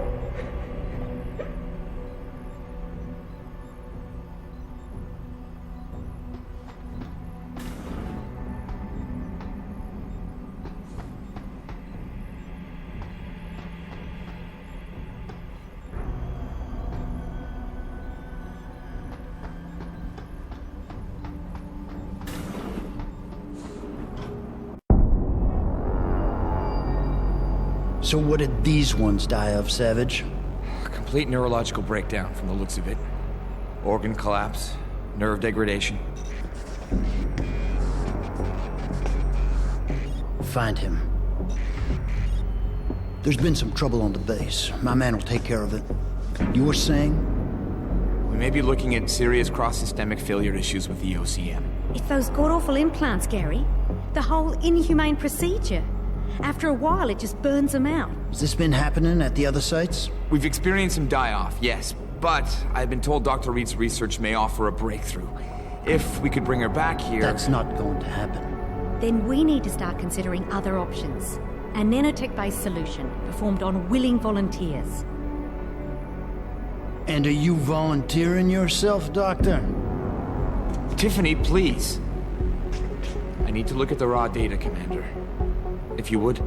So what did these ones die of, Savage? Complete neurological breakdown from the looks of it. Organ collapse, nerve degradation. Find him. There's been some trouble on the base. My man will take care of it. You were saying? We may be looking at serious cross-systemic failure issues with the OCM. It's those god-awful implants, Gary. The whole inhumane procedure. After a while, it just burns them out. Has this been happening at the other sites? We've experienced some die-off, yes. But I've been told Dr. Reed's research may offer a breakthrough. If we could bring her back here... That's not going to happen. Then we need to start considering other options. A nanotech-based solution performed on willing volunteers. And are you volunteering yourself, Doctor? Tiffany, please. I need to look at the raw data, Commander. If you would.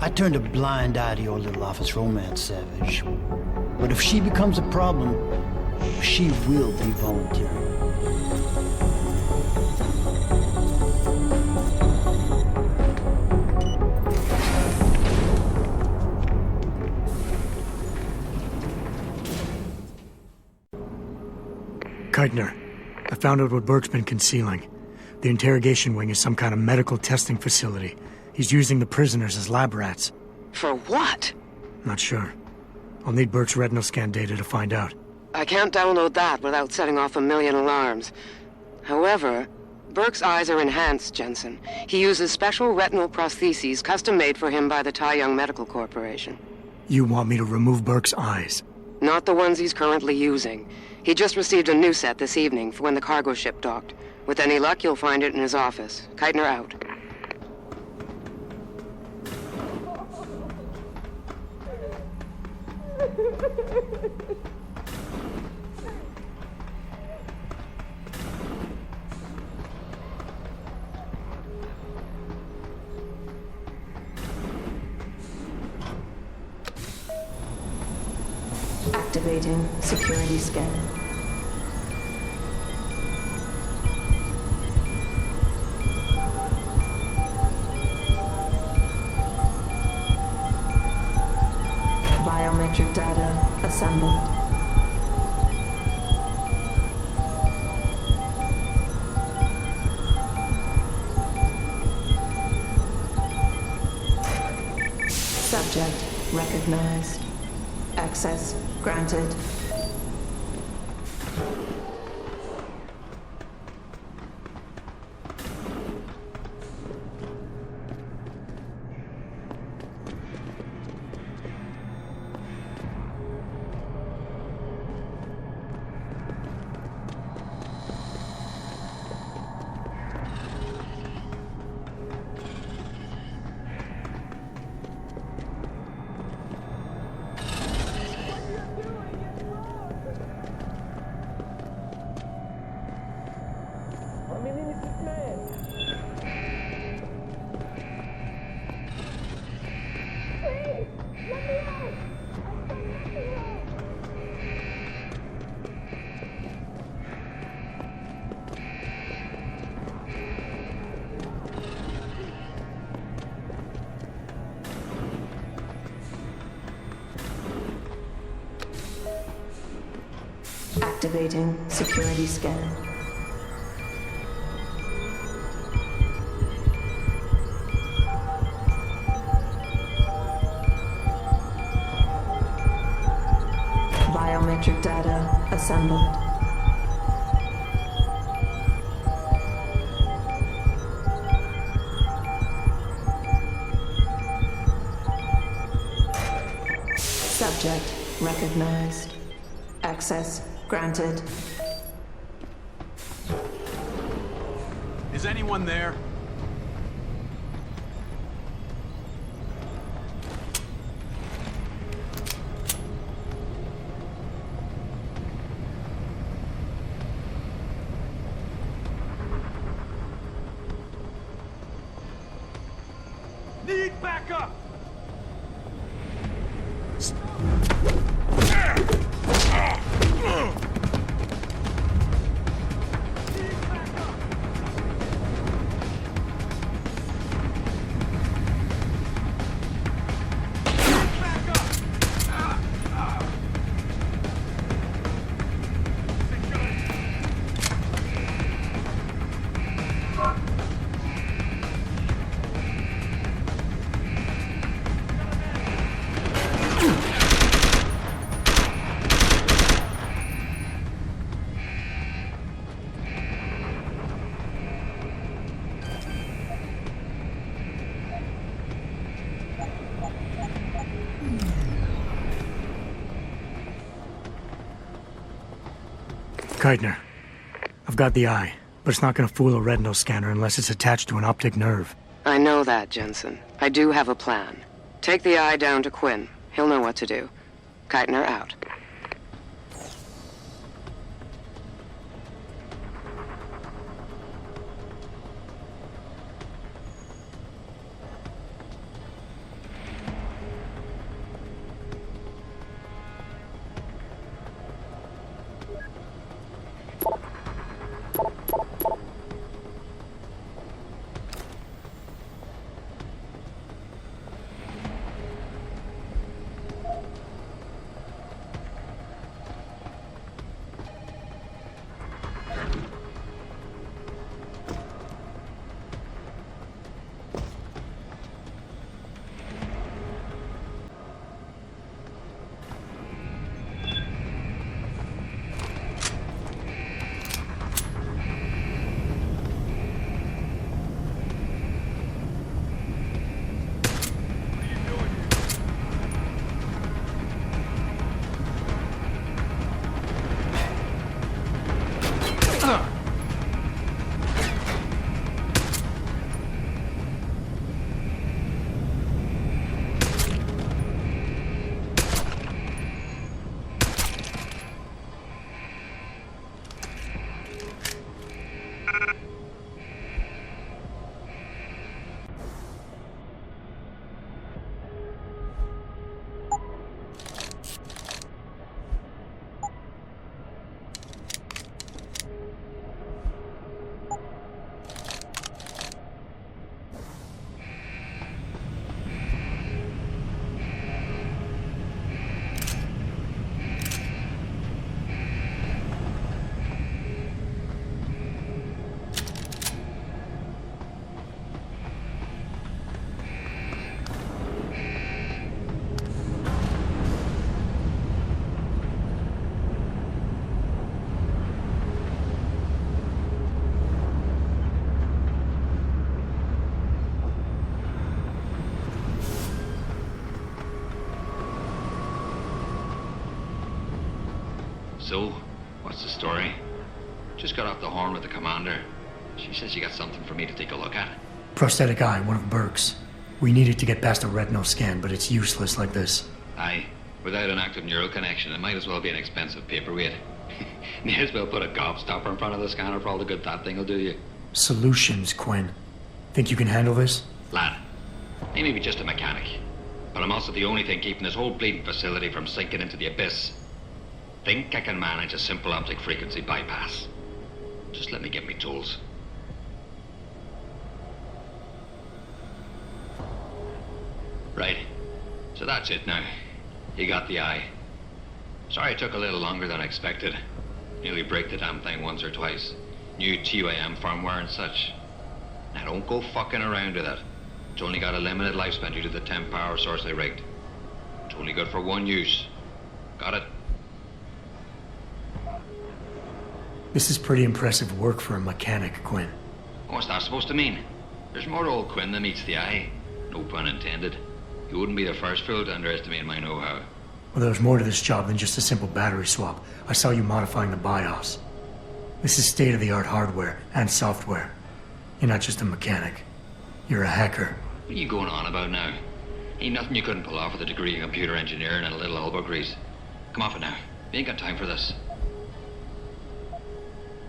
I turned a blind eye to your little office romance, Savage. But if she becomes a problem, she will be volunteering. Keitner, I found out what Burke's been concealing. The interrogation wing is some kind of medical testing facility. He's using the prisoners as lab rats. For what? Not sure. I'll need Burke's retinal scan data to find out. I can't download that without setting off a million alarms. However, Burke's eyes are enhanced, Jensen. He uses special retinal prostheses custom-made for him by the Tai Young Medical Corporation. You want me to remove Burke's eyes? Not the ones he's currently using. He just received a new set this evening for when the cargo ship docked. With any luck, you'll find it in his office. Keitner out. Activating security scan. Biometric data assembled. Subject recognized. Access granted. Activating security scan. Biometric data assembled. Subject recognized. Access granted. Is anyone there? Need backup! Keitner, I've got the eye, but it's not gonna fool a retinal scanner unless it's attached to an optic nerve. I know that, Jensen. I do have a plan. Take the eye down to Quinn. He'll know what to do. Keitner out. So, what's the story? Just got off the horn with the commander. She says she got something for me to take a look at. Prosthetic eye, one of Burke's. We needed to get past a retinal scan, but it's useless like this. Aye. Without an active neural connection, it might as well be an expensive paperweight. May as well put a gobstopper in front of the scanner for all the good that thing will do you. Solutions, Quinn. Think you can handle this? Lad, I may be just a mechanic, but I'm also the only thing keeping this whole bleeding facility from sinking into the abyss. Think I can manage a simple optic frequency bypass. Just let me get me tools. Right. So that's it now. You got the eye. Sorry it took a little longer than I expected. Nearly break the damn thing once or twice. New TUAM firmware and such. Now don't go fucking around with it. It's only got a limited lifespan due to the 10 power source they rigged. It's only good for one use. Got it? This is pretty impressive work for a mechanic, Quinn. What's that supposed to mean? There's more to old Quinn than meets the eye. No pun intended. You wouldn't be the first fool to underestimate my know-how. Well, there's more to this job than just a simple battery swap. I saw you modifying the BIOS. This is state-of-the-art hardware and software. You're not just a mechanic. You're a hacker. What are you going on about now? Ain't nothing you couldn't pull off with a degree in computer engineering and a little elbow grease. Come off it now. We ain't got time for this.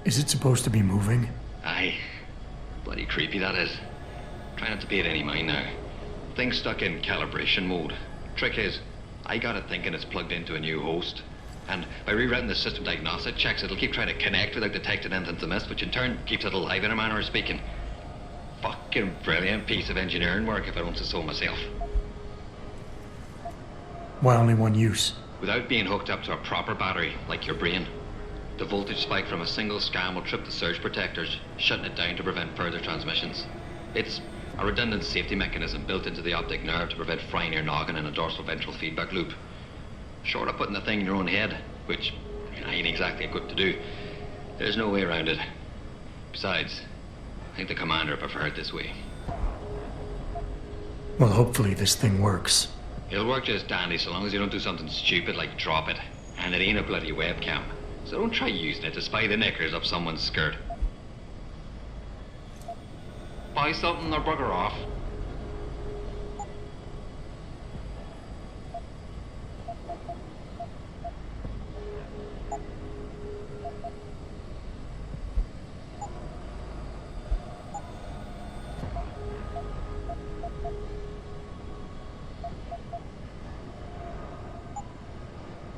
Is it supposed to be moving? Aye. Bloody creepy that is. Try not to pay it any mind now. Thing's stuck in calibration mode. Trick is, I got it thinking it's plugged into a new host. And by rewriting the system diagnostic checks, it'll keep trying to connect without detecting anything's amiss, which in turn keeps it alive in a manner of speaking. Fucking brilliant piece of engineering work, if I don't say so myself. Why only one use? Without being hooked up to a proper battery, like your brain. The voltage spike from a single scan will trip the surge protectors, shutting it down to prevent further transmissions. It's a redundant safety mechanism built into the optic nerve to prevent frying your noggin in a dorsal ventral feedback loop. Short of putting the thing in your own head, which I ain't exactly equipped to do, there's no way around it. Besides, I think the commander preferred it this way. Well, hopefully this thing works. It'll work just dandy so long as you don't do something stupid like drop it. And it ain't a bloody webcam. So don't try using it to spy the knickers up someone's skirt. Buy something or bugger off.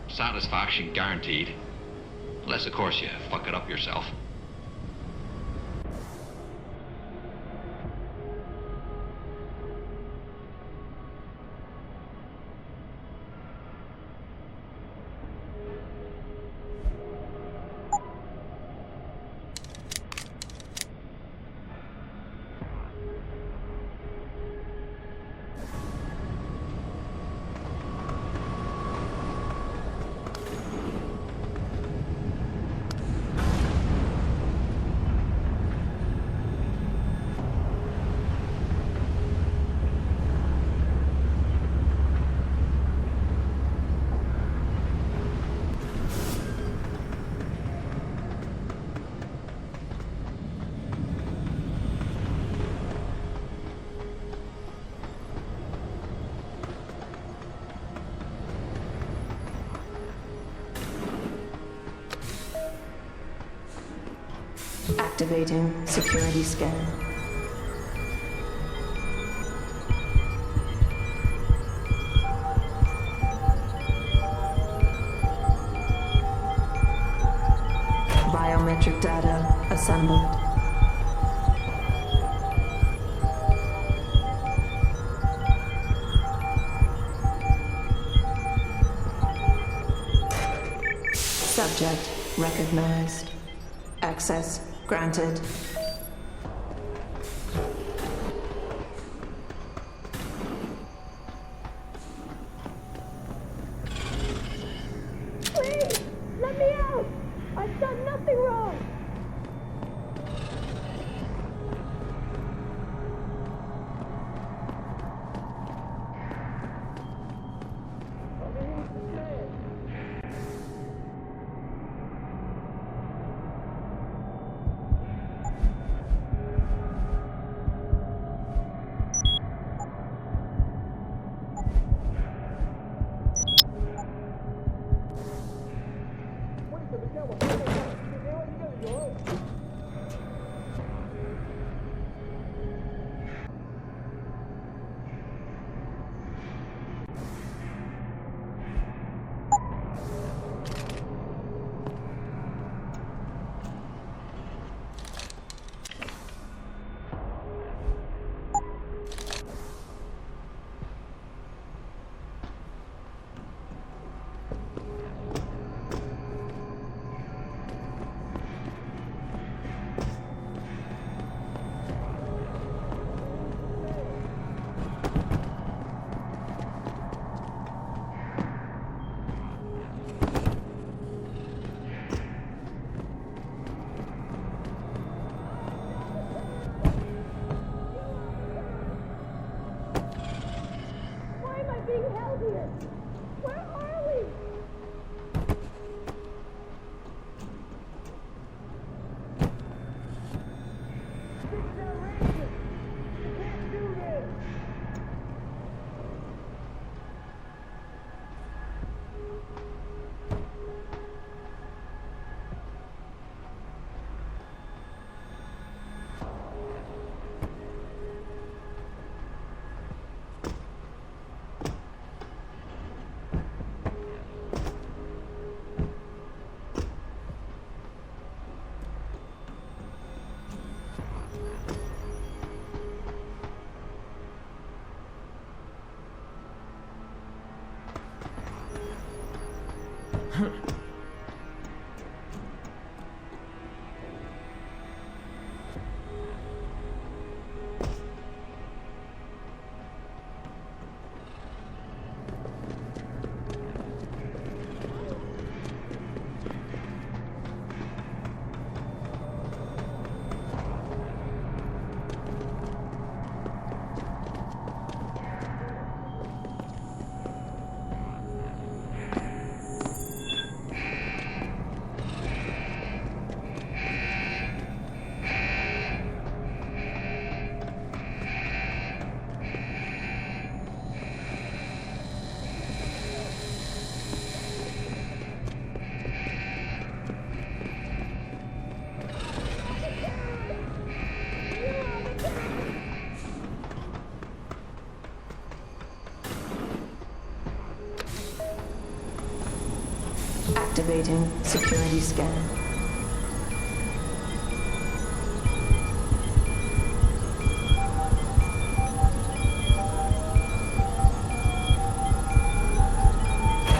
Satisfaction guaranteed. Unless, of course, you fuck it up yourself. Activating security scan. Biometric data assembled. Subject recognized. Access granted. Please, let me out! I've done nothing wrong! out here! Where are we? Activating security scan.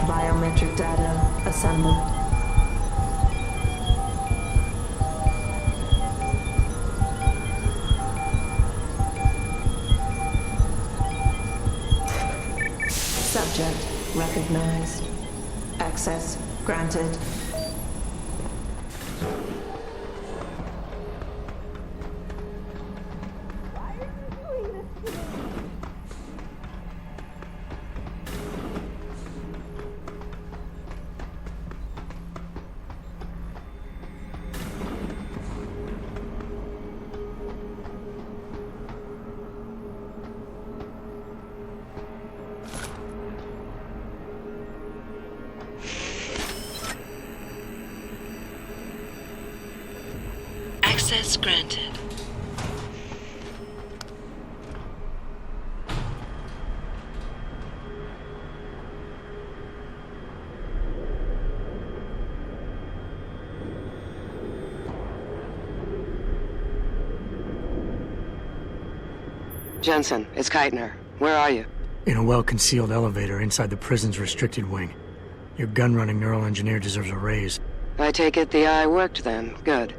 Biometric data assembled. Subject recognized. Access granted. Access granted. Jensen, it's Keitner. Where are you? In a well-concealed elevator inside the prison's restricted wing. Your gun-running neural engineer deserves a raise. I take it the eye worked then. Good.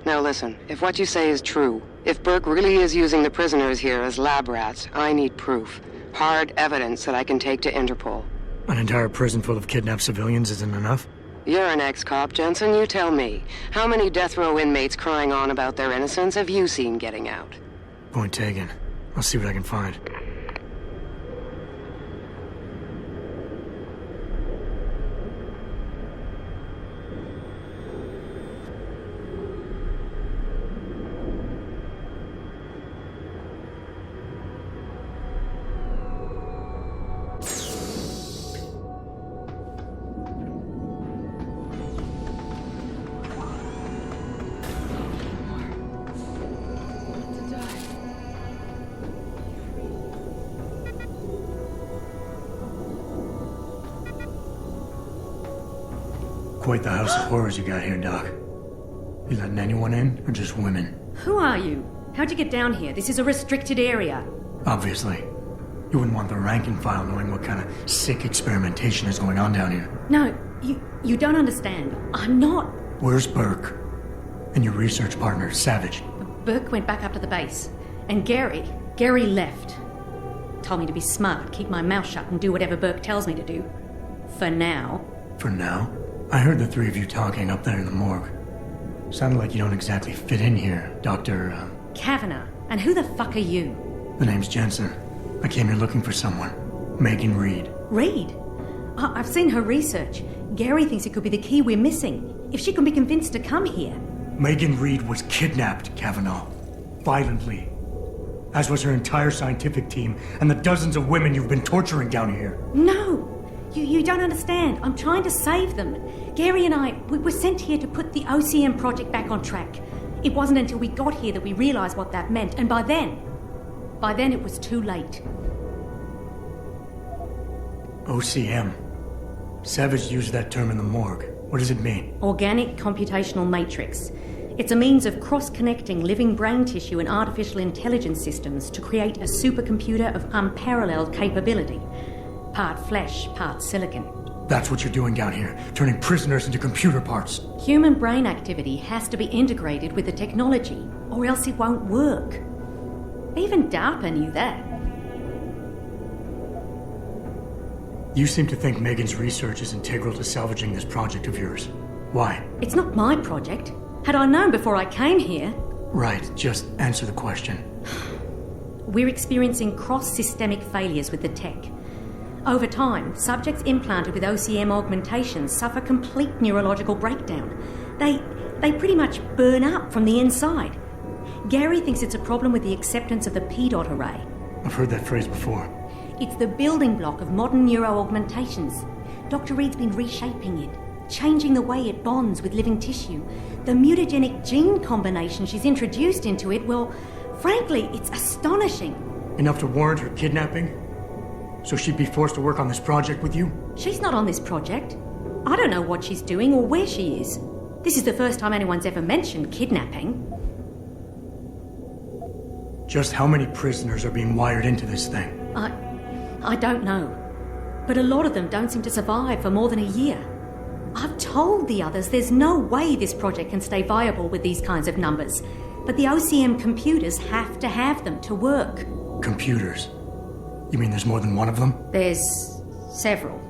Now listen, if what you say is true, if Burke really is using the prisoners here as lab rats, I need proof. Hard evidence that I can take to Interpol. An entire prison full of kidnapped civilians isn't enough? You're an ex-cop, Jensen. You tell me. How many death row inmates crying on about their innocence have you seen getting out? Point taken. I'll see what I can find. Quite the house of horrors you got here, Doc. You letting anyone in, or just women? Who are you? How'd you get down here? This is a restricted area. Obviously. You wouldn't want the rank and file knowing what kind of sick experimentation is going on down here. No, you don't understand. I'm not. Where's Burke? And your research partner, Savage? Burke went back up to the base. And Gary left. Told me to be smart, keep my mouth shut, and do whatever Burke tells me to do. For now. For now? I heard the three of you talking up there in the morgue. Sounded like you don't exactly fit in here, Dr. Kavanagh. And who the fuck are you? The name's Jensen. I came here looking for someone. Megan Reed. Reed. I've seen her research. Gary thinks it could be the key we're missing. If she can be convinced to come here. Megan Reed was kidnapped, Kavanaugh. Violently. As was her entire scientific team and the dozens of women you've been torturing down here. No! You don't understand. I'm trying to save them. Gary and we were sent here to put the OCM project back on track. It wasn't until we got here that we realised what that meant, and by then it was too late. OCM. Savage used that term in the morgue. What does it mean? Organic Computational Matrix. It's a means of cross-connecting living brain tissue and artificial intelligence systems to create a supercomputer of unparalleled capability. Part flesh, part silicon. That's what you're doing down here, turning prisoners into computer parts. Human brain activity has to be integrated with the technology, or else it won't work. Even DARPA knew that. You seem to think Megan's research is integral to salvaging this project of yours. Why? It's not my project. Had I known before I came here... Right, just answer the question. We're experiencing cross-systemic failures with the tech. Over time, subjects implanted with OCM augmentations suffer complete neurological breakdown. They pretty much burn up from the inside. Gary thinks it's a problem with the acceptance of the P-dot array. I've heard that phrase before. It's the building block of modern neuro-augmentations. Dr. Reed's been reshaping it, changing the way it bonds with living tissue. The mutagenic gene combination she's introduced into it, well, frankly, it's astonishing. Enough to warrant her kidnapping? So she'd be forced to work on this project with you? She's not on this project. I don't know what she's doing or where she is. This is the first time anyone's ever mentioned kidnapping. Just how many prisoners are being wired into this thing? I don't know. But a lot of them don't seem to survive for more than a year. I've told the others there's no way this project can stay viable with these kinds of numbers. But the OCM computers have to have them to work. Computers? You mean there's more than one of them? There's several.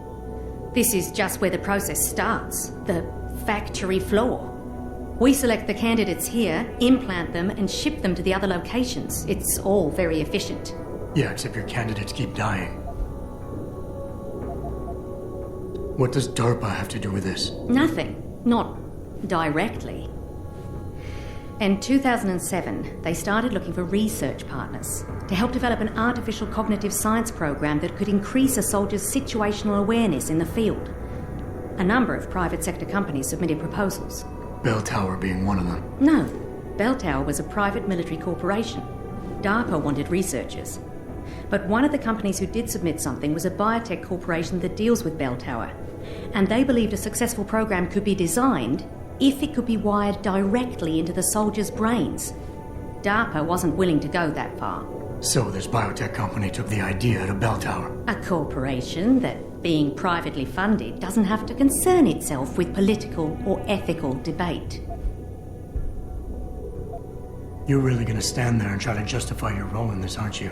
This is just where the process starts. The factory floor. We select the candidates here, implant them, and ship them to the other locations. It's all very efficient. Yeah, except your candidates keep dying. What does DARPA have to do with this? Nothing. Not directly. In 2007, they started looking for research partners to help develop an artificial cognitive science program that could increase a soldier's situational awareness in the field. A number of private sector companies submitted proposals. Bell Tower being one of them. No. Bell Tower was a private military corporation. DARPA wanted researchers. But one of the companies who did submit something was a biotech corporation that deals with Bell Tower. And they believed a successful program could be designed if it could be wired directly into the soldiers' brains. DARPA wasn't willing to go that far. So this biotech company took the idea to Bell Tower. A corporation that, being privately funded, doesn't have to concern itself with political or ethical debate. You're really gonna stand there and try to justify your role in this, aren't you?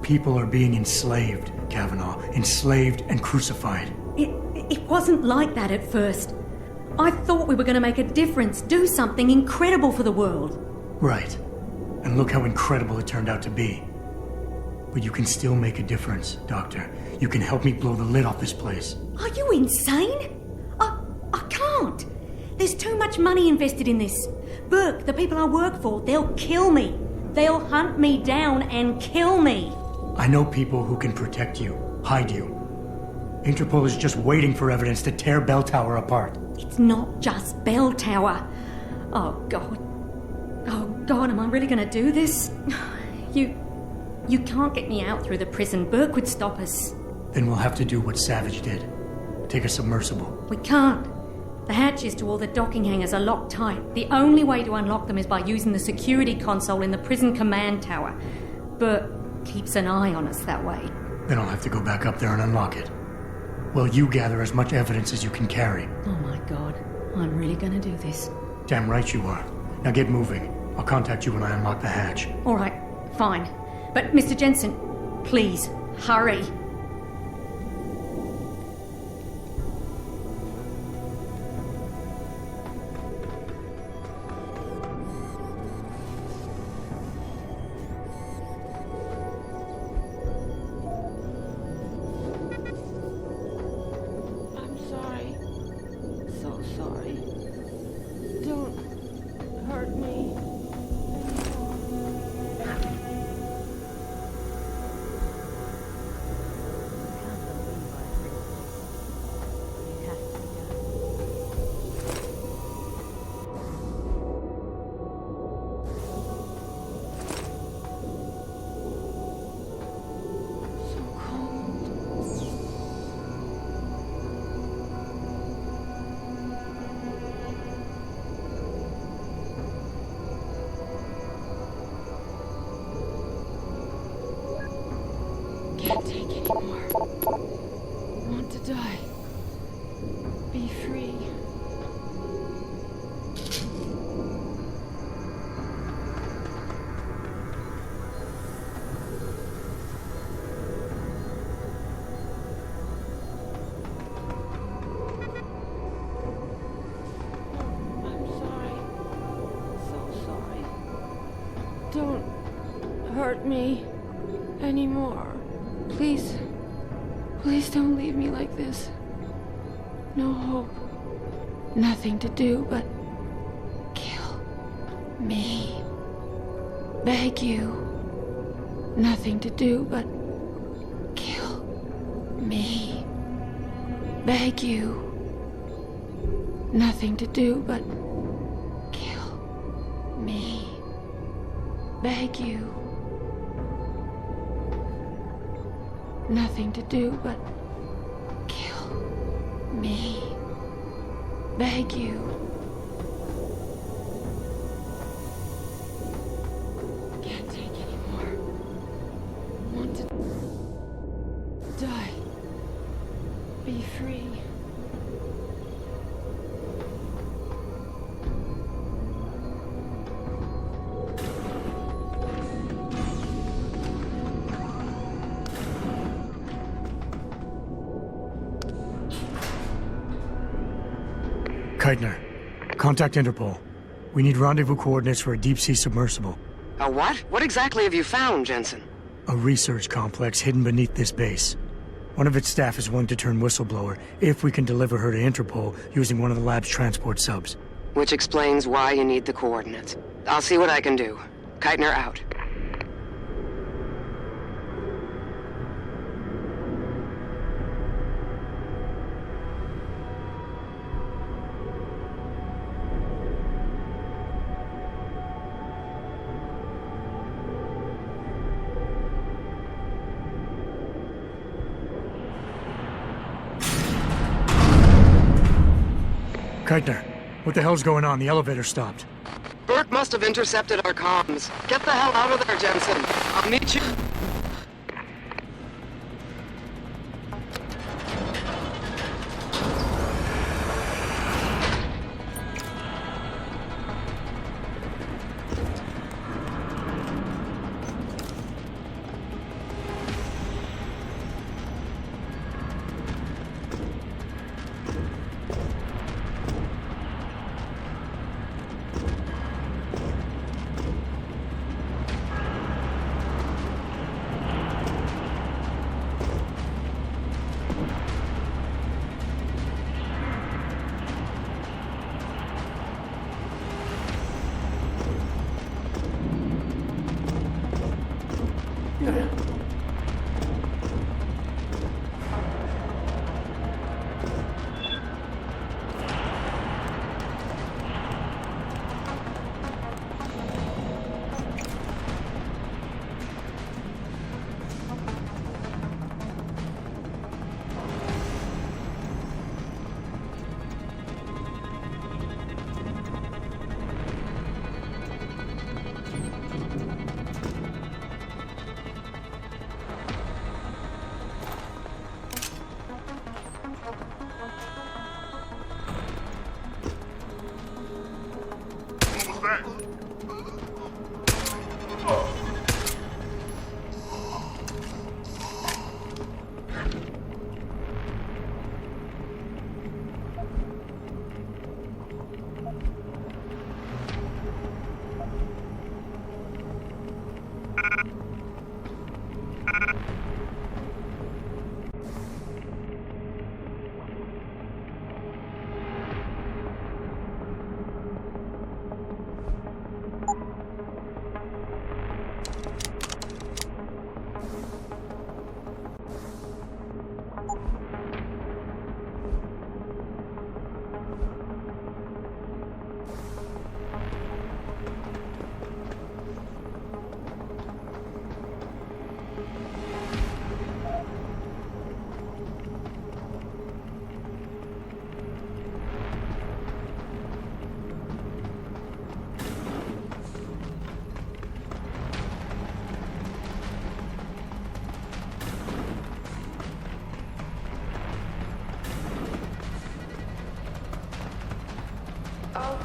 People are being enslaved, Kavanaugh. Enslaved and crucified. It wasn't like that at first. I thought we were going to make a difference, do something incredible for the world. Right. And look how incredible it turned out to be. But you can still make a difference, Doctor. You can help me blow the lid off this place. Are you insane? I can't. There's too much money invested in this. Burke, the people I work for, they'll kill me. They'll hunt me down and kill me. I know people who can protect you, hide you. Interpol is just waiting for evidence to tear Bell Tower apart. It's not just Bell Tower. Oh, God. Oh, God, am I really going to do this? You can't get me out through the prison. Burke would stop us. Then we'll have to do what Savage did. Take a submersible. We can't. The hatches to all the docking hangars are locked tight. The only way to unlock them is by using the security console in the prison command tower. Burke keeps an eye on us that way. Then I'll have to go back up there and unlock it. Well, you gather as much evidence as you can carry. Oh my God, I'm really gonna do this. Damn right you are. Now get moving. I'll contact you when I unlock the hatch. All right, fine. But Mr. Jensen, please, hurry. Can't take anymore. Want to die. Be free. Don't hurt me anymore. Please. Please don't leave me like this. No hope. Nothing to do but kill me. Beg you. Nothing to do but kill me. Beg you. Nothing to do but kill me. Beg you. Nothing to do but kill me. Beg you. Can't take anymore. Want to die. Be free. Keitner, contact Interpol. We need rendezvous coordinates for a deep-sea submersible. A what? What exactly have you found, Jensen? A research complex hidden beneath this base. One of its staff is willing to turn whistleblower if we can deliver her to Interpol using one of the lab's transport subs. Which explains why you need the coordinates. I'll see what I can do. Keitner out. Keitner, what the hell's going on? The elevator stopped. Bert must have intercepted our comms. Get the hell out of there, Jensen. I'll meet you.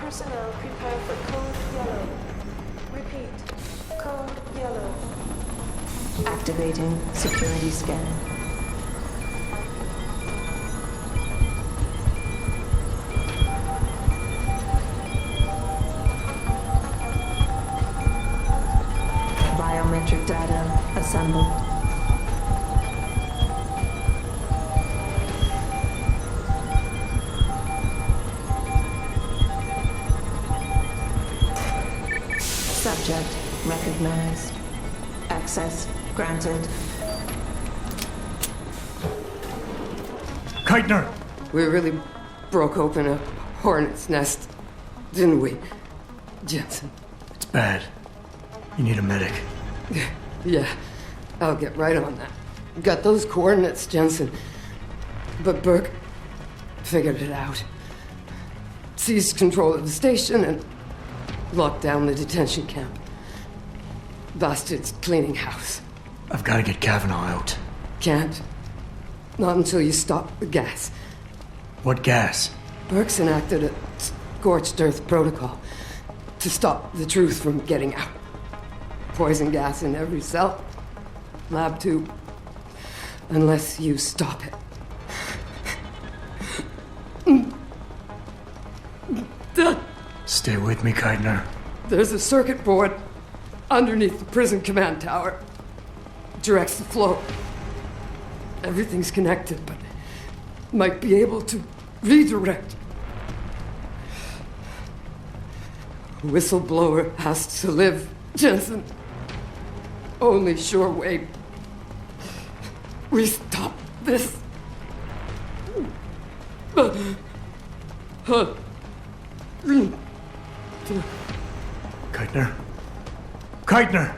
Personnel prepare for code yellow. Repeat. Code yellow. Activating security scan. Biometric data assembled. Subject recognized. Access granted. Keitner! We really broke open a hornet's nest, didn't we, Jensen? It's bad. You need a medic. Yeah, I'll get right on that. Got those coordinates, Jensen. But Burke figured it out. Seized control of the station and locked down the detention camp. Bastards cleaning house. I've got to get Kavanaugh out. Can't. Not until you stop the gas. What gas? Burke's enacted a scorched earth protocol to stop the truth from getting out. Poison gas in every cell. Lab tube. Unless you stop it. Stay with me, Keitner. There's a circuit board underneath the prison command tower. Directs the flow. Everything's connected, but might be able to redirect. Whistleblower has to live, Jensen. Only sure way we stop this. Keitner? Keitner!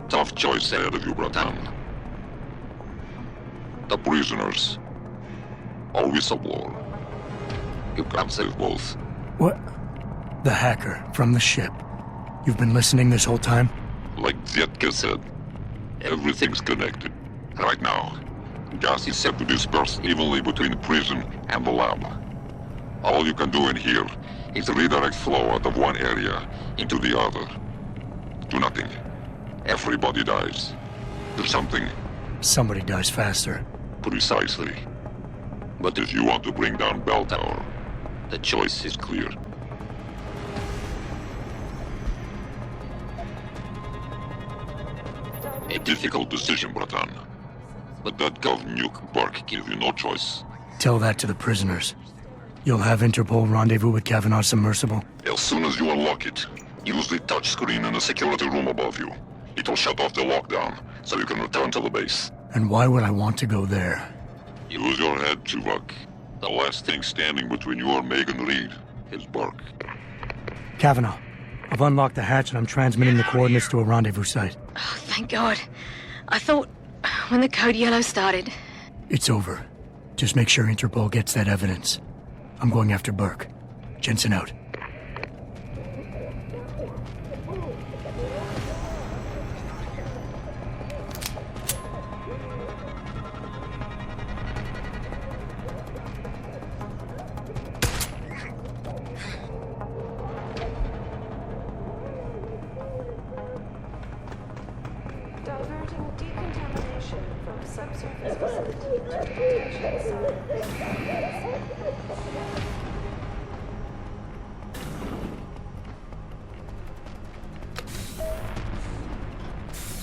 Tough choice ahead of you, Bratan. The prisoners. Or whistleblower. You can't save both. What? The hacker from the ship. You've been listening this whole time? Like Zetka said, everything's connected. Right now, gas is set to disperse evenly between the prison and the lab. All you can do in here is redirect flow out of one area into the other. Do nothing. Everybody dies. Do something. Somebody dies faster. Precisely. But if you want to bring down Bell Tower, the choice is clear. A difficult decision, Bratan. But that Gov Nuke Burke gives you no choice. Tell that to the prisoners. You'll have Interpol rendezvous with Kavanaugh's submersible? As soon as you unlock it, use the touchscreen in the security room above you. It'll shut off the lockdown, so you can return to the base. And why would I want to go there? Use your head, Tuvok. The last thing standing between you and Megan Reed is Burke. Kavanaugh, I've unlocked the hatch and I'm transmitting the coordinates to a rendezvous site. Oh, thank God. I thought when the code yellow started... It's over. Just make sure Interpol gets that evidence. I'm going after Burke. Jensen out. Diverting decontamination from subsurface facility to detention site.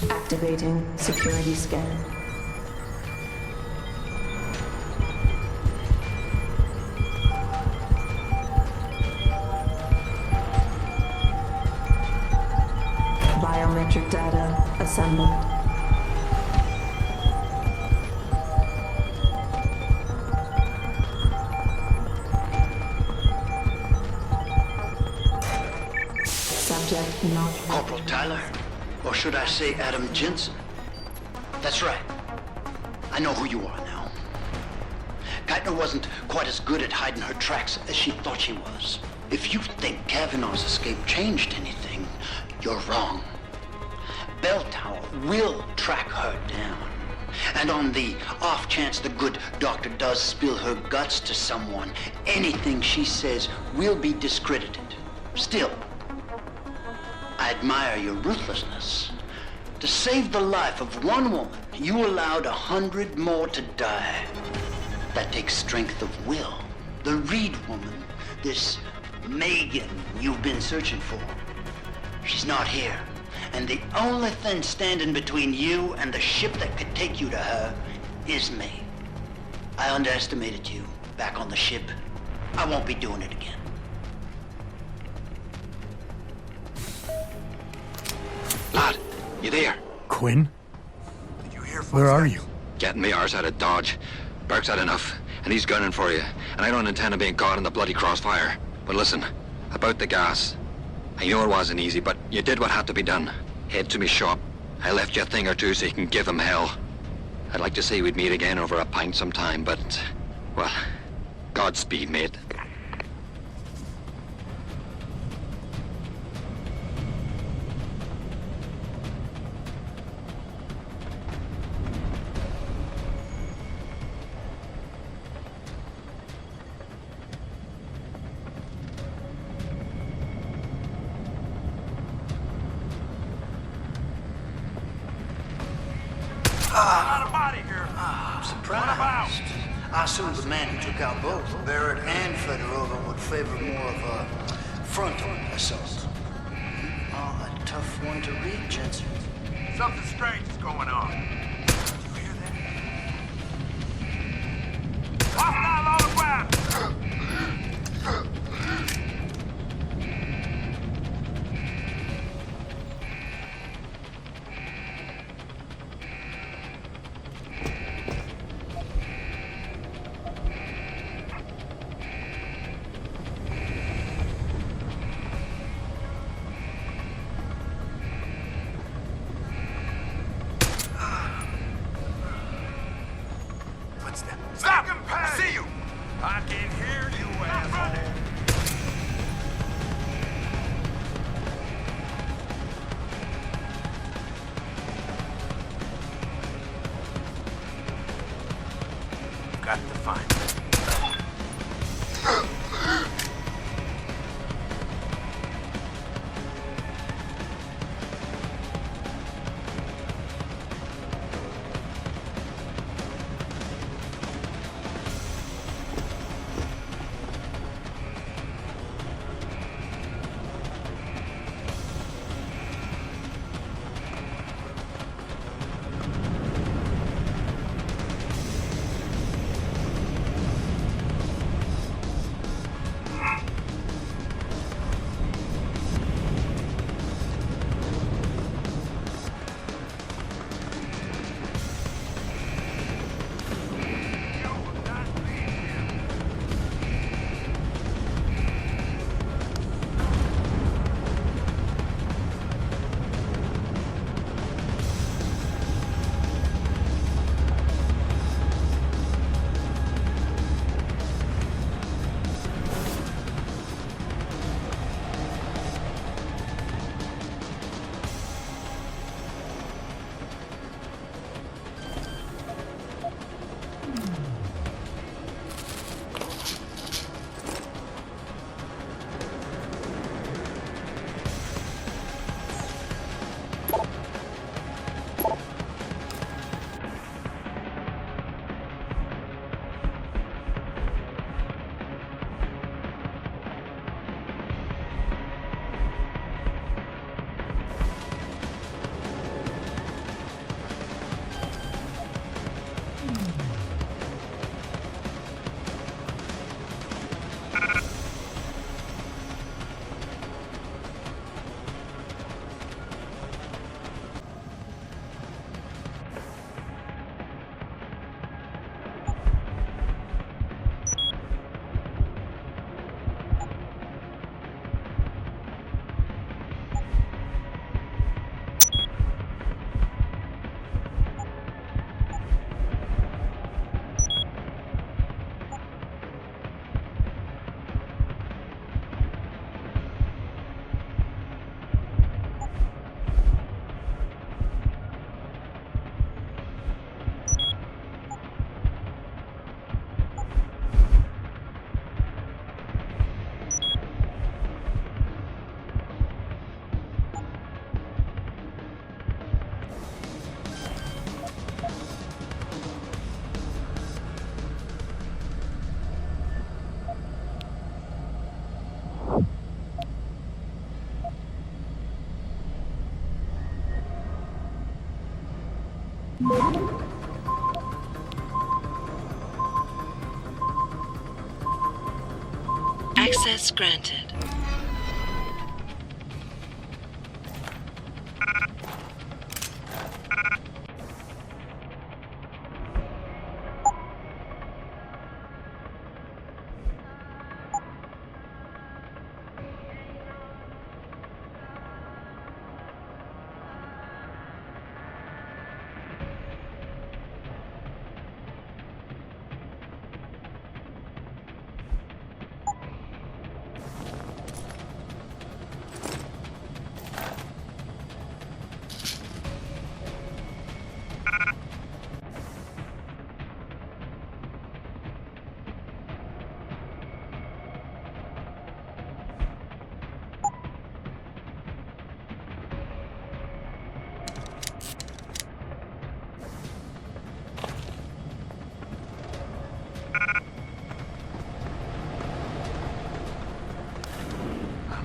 Activating security scan. Biometric data assembled. Subject not... Corporal Tyler? Or should I say Adam Jensen? That's right. I know who you are now. Geithner wasn't quite as good at hiding her tracks as she thought she was. If you think Kavanaugh's escape changed anything, you're wrong. Bell Tower will track her down. And on the off chance the good doctor does spill her guts to someone, anything she says will be discredited. Still, I admire your ruthlessness. To save the life of one woman, you allowed 100 more to die. That takes strength of will. The Reed woman, this Megan you've been searching for, she's not here. And the only thing standing between you and the ship that could take you to her is me. I underestimated you back on the ship. I won't be doing it again. Lad, you there? Quinn? Did you hear? Where are you? Getting me arse out of Dodge. Burke's had enough, and he's gunning for you. And I don't intend on being caught in the bloody crossfire. But listen, about the gas. I know it wasn't easy, but you did what had to be done. Head to me shop. I left you a thing or two so you can give him hell. I'd like to say we'd meet again over a pint sometime, but... well, Godspeed, mate. I'm surprised. I assumed the man who took out both Barrett and Fedorova would favor more of a frontal assault. Oh, a tough one to read, Jensen. Something strange is going on. Did you hear that? Hostile on the ground! Access granted.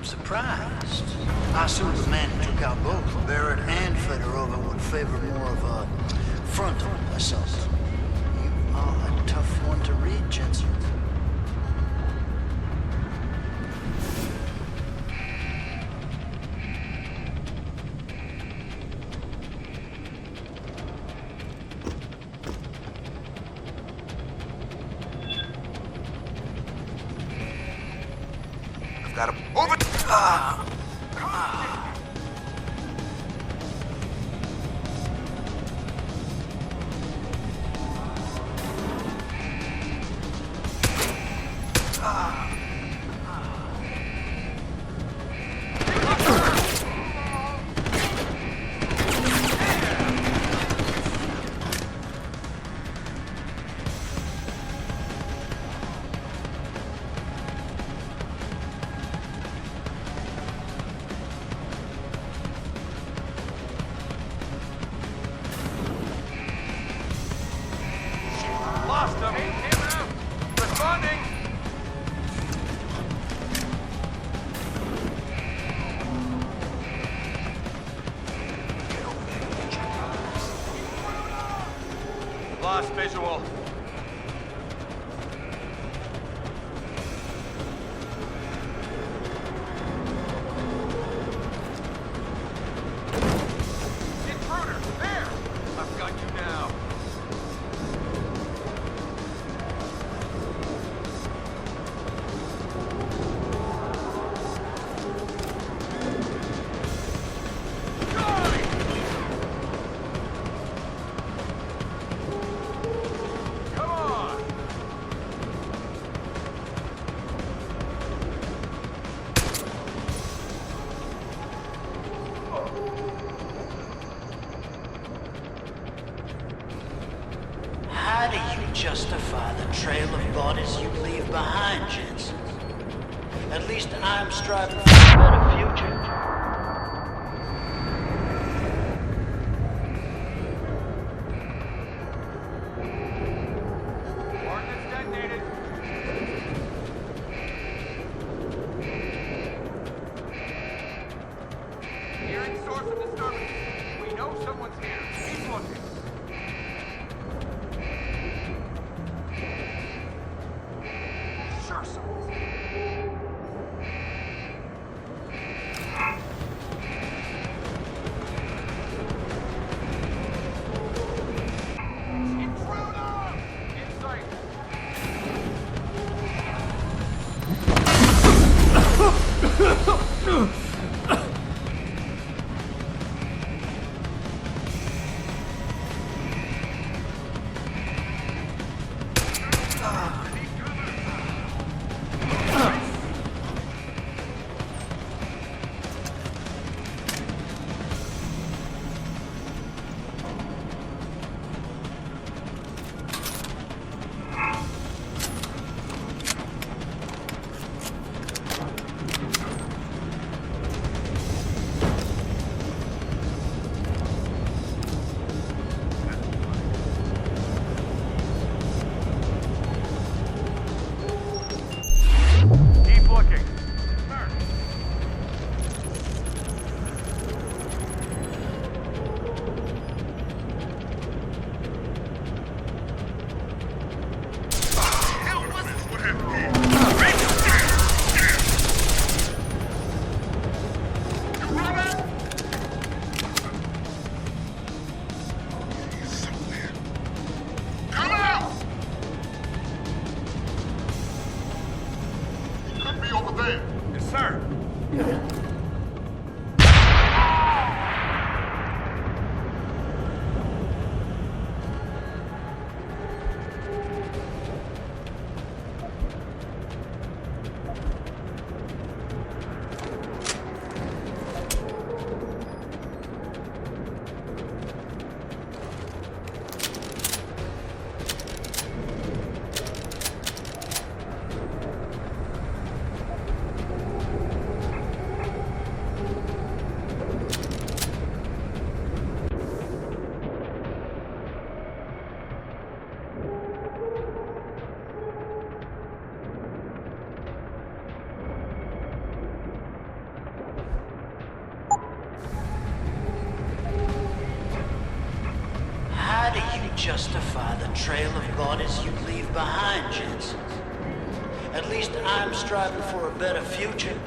Surprised. I assumed the man who took out both Barrett and Fedorova would favor more of a frontal assault. You are a tough one to read, Jensen. I've got him. Over! Lost him. Responding. Lost visual. Intruder, there! I've got you now. How do you justify the trail of bodies you leave behind, Jensen? At least I'm striving for a better future. Ordnance detonated. Hearing source of disturbance. We know someone's here. Keep looking. Sure someone's here. Intruder! In sight. How do you justify the trail of bodies you leave behind, Jensen? At least I'm striving for a better future.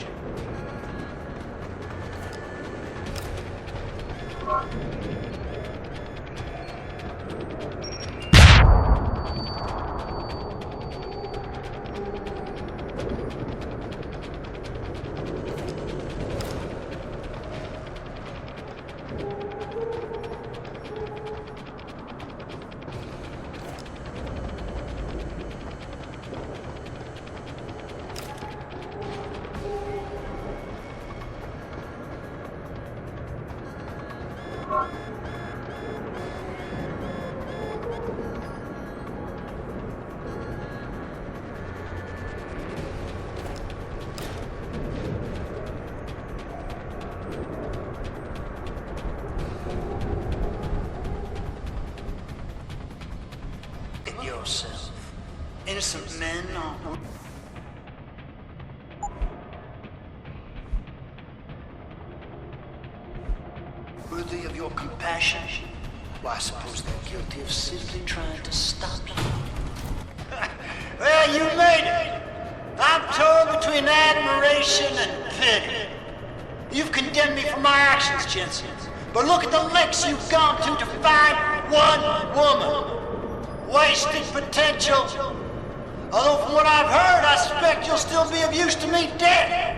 Yourself. Innocent men are worthy of your compassion. Well, I suppose they're guilty of simply trying to stop you. Well, you made it. I'm torn between admiration and pity. You've condemned me for my actions, Jensen. But look at the lengths you've gone to find one woman. Wasted potential. Although from what I've heard, I suspect you'll still be of use to me dead.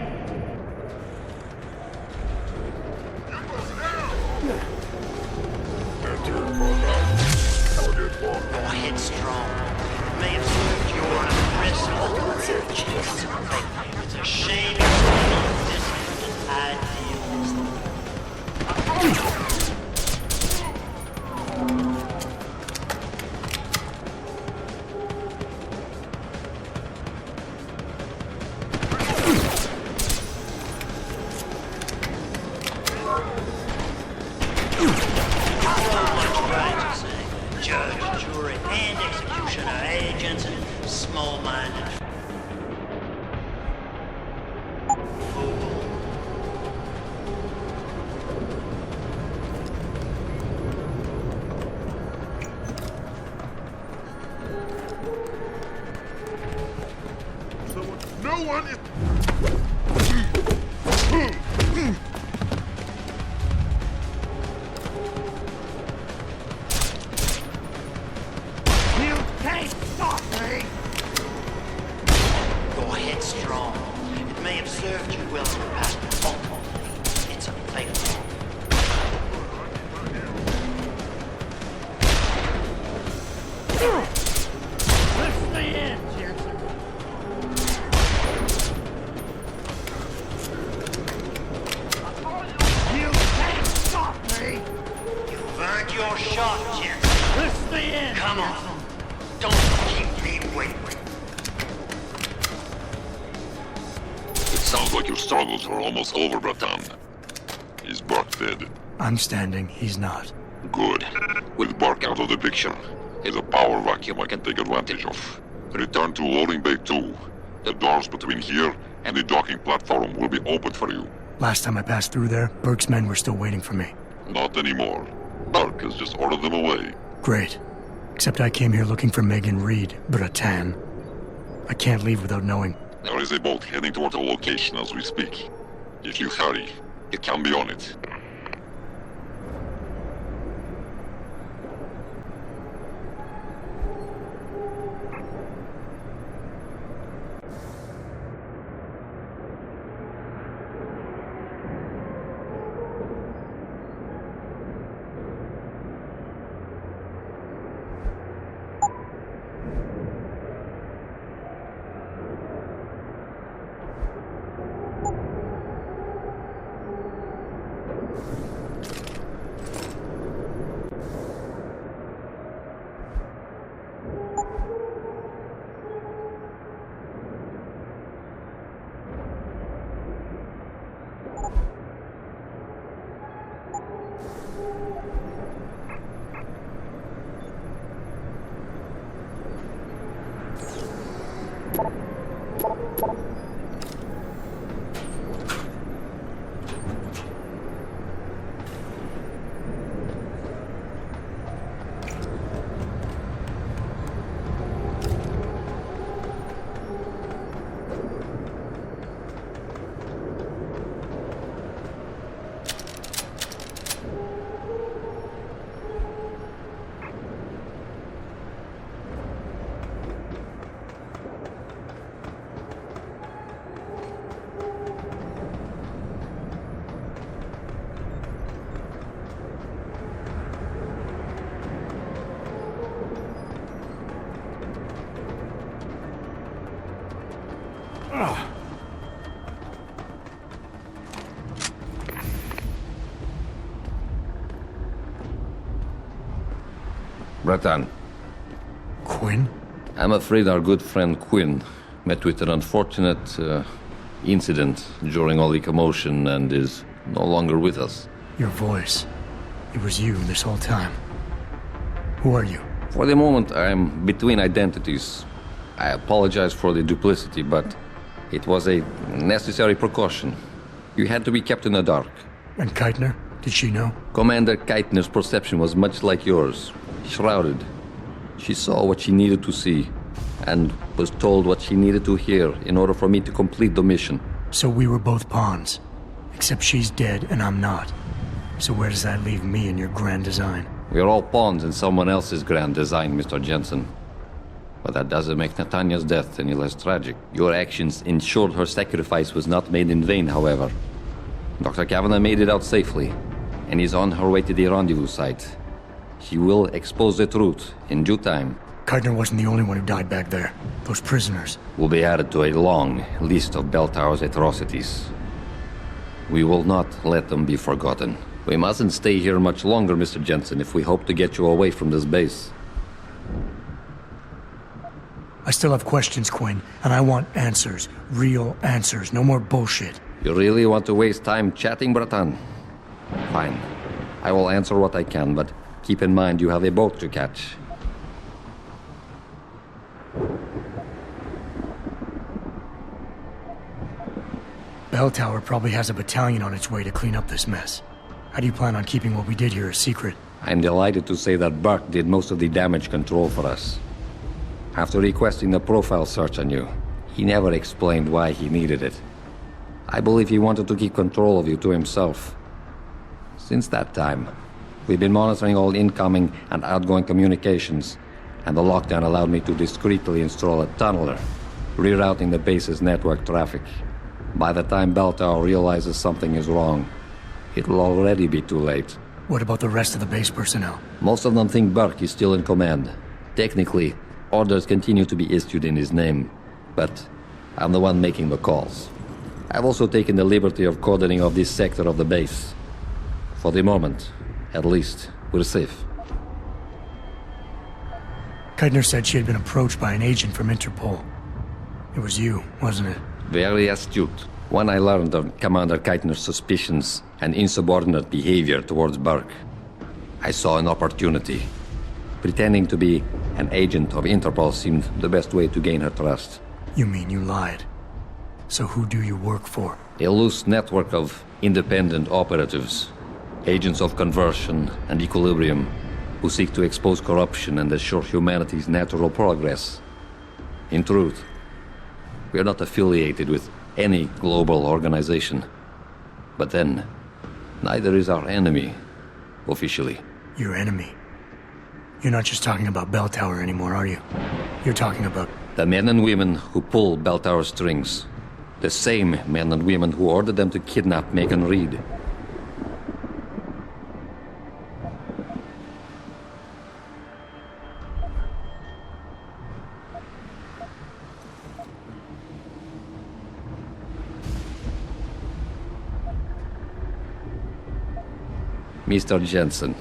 Go ahead, strong. It may have served your aggressive chance. It's a shame you're this idealism. Judge, jury, and executioner, eh, Jensen? Small-minded. Fool. No one is... Your shot, Jensen. This is the end. Come on. Don't keep me waiting. It sounds like your struggles are almost over, Bratan. Is Burke dead? I'm standing, he's not. Good. With Burke out of the picture, there's a power vacuum I can take advantage of. Return to loading bay 2. The doors between here and the docking platform will be open for you. Last time I passed through there, Burke's men were still waiting for me. Not anymore. Burke has just ordered them away. Great. Except I came here looking for Megan Reed, Bratan. I can't leave without knowing. There is a boat heading toward the location as we speak. If you hurry, you can be on it. Bratan. Quinn? I'm afraid our good friend Quinn met with an unfortunate incident during all the commotion and is no longer with us. Your voice. It was you this whole time. Who are you? For the moment, I'm between identities. I apologize for the duplicity, but it was a necessary precaution. You had to be kept in the dark. And Keitner? Did she know? Commander Keitner's perception was much like yours. Shrouded. She saw what she needed to see, and was told what she needed to hear in order for me to complete the mission. So we were both pawns. Except she's dead and I'm not. So where does that leave me in your grand design? We're all pawns in someone else's grand design, Mr. Jensen. But that doesn't make Natanya's death any less tragic. Your actions ensured her sacrifice was not made in vain, however. Dr. Kavanagh made it out safely, and is on her way to the rendezvous site. She will expose the truth in due time. Keitner wasn't the only one who died back there. Those prisoners will be added to a long list of Bell Tower's atrocities. We will not let them be forgotten. We mustn't stay here much longer, Mr. Jensen, if we hope to get you away from this base. I still have questions, Quinn, and I want answers. Real answers, no more bullshit. You really want to waste time chatting, Bratan? Fine. I will answer what I can, but keep in mind you have a boat to catch. Bell Tower probably has a battalion on its way to clean up this mess. How do you plan on keeping what we did here a secret? I'm delighted to say that Burke did most of the damage control for us. After requesting the profile search on you, he never explained why he needed it. I believe he wanted to keep control of you to himself. Since that time, we've been monitoring all incoming and outgoing communications, and the lockdown allowed me to discreetly install a tunneler, rerouting the base's network traffic. By the time Bell Tower realizes something is wrong, it'll already be too late. What about the rest of the base personnel? Most of them think Burke is still in command. Technically, orders continue to be issued in his name, but I'm the one making the calls. I've also taken the liberty of cordoning off this sector of the base. For the moment, at least, we're safe. Keitner said she had been approached by an agent from Interpol. It was you, wasn't it? Very astute. When I learned of Commander Keitner's suspicions and insubordinate behavior towards Burke, I saw an opportunity. Pretending to be an agent of Interpol seemed the best way to gain her trust. You mean you lied? So who do you work for? A loose network of independent operatives, agents of conversion and equilibrium, who seek to expose corruption and assure humanity's natural progress. In truth, we are not affiliated with any global organization. But then, neither is our enemy, officially. Your enemy? You're not just talking about Bell Tower anymore, are you? You're talking about... the men and women who pull Bell Tower strings. The same men and women who ordered them to kidnap Megan Reed. Mr. Jensen,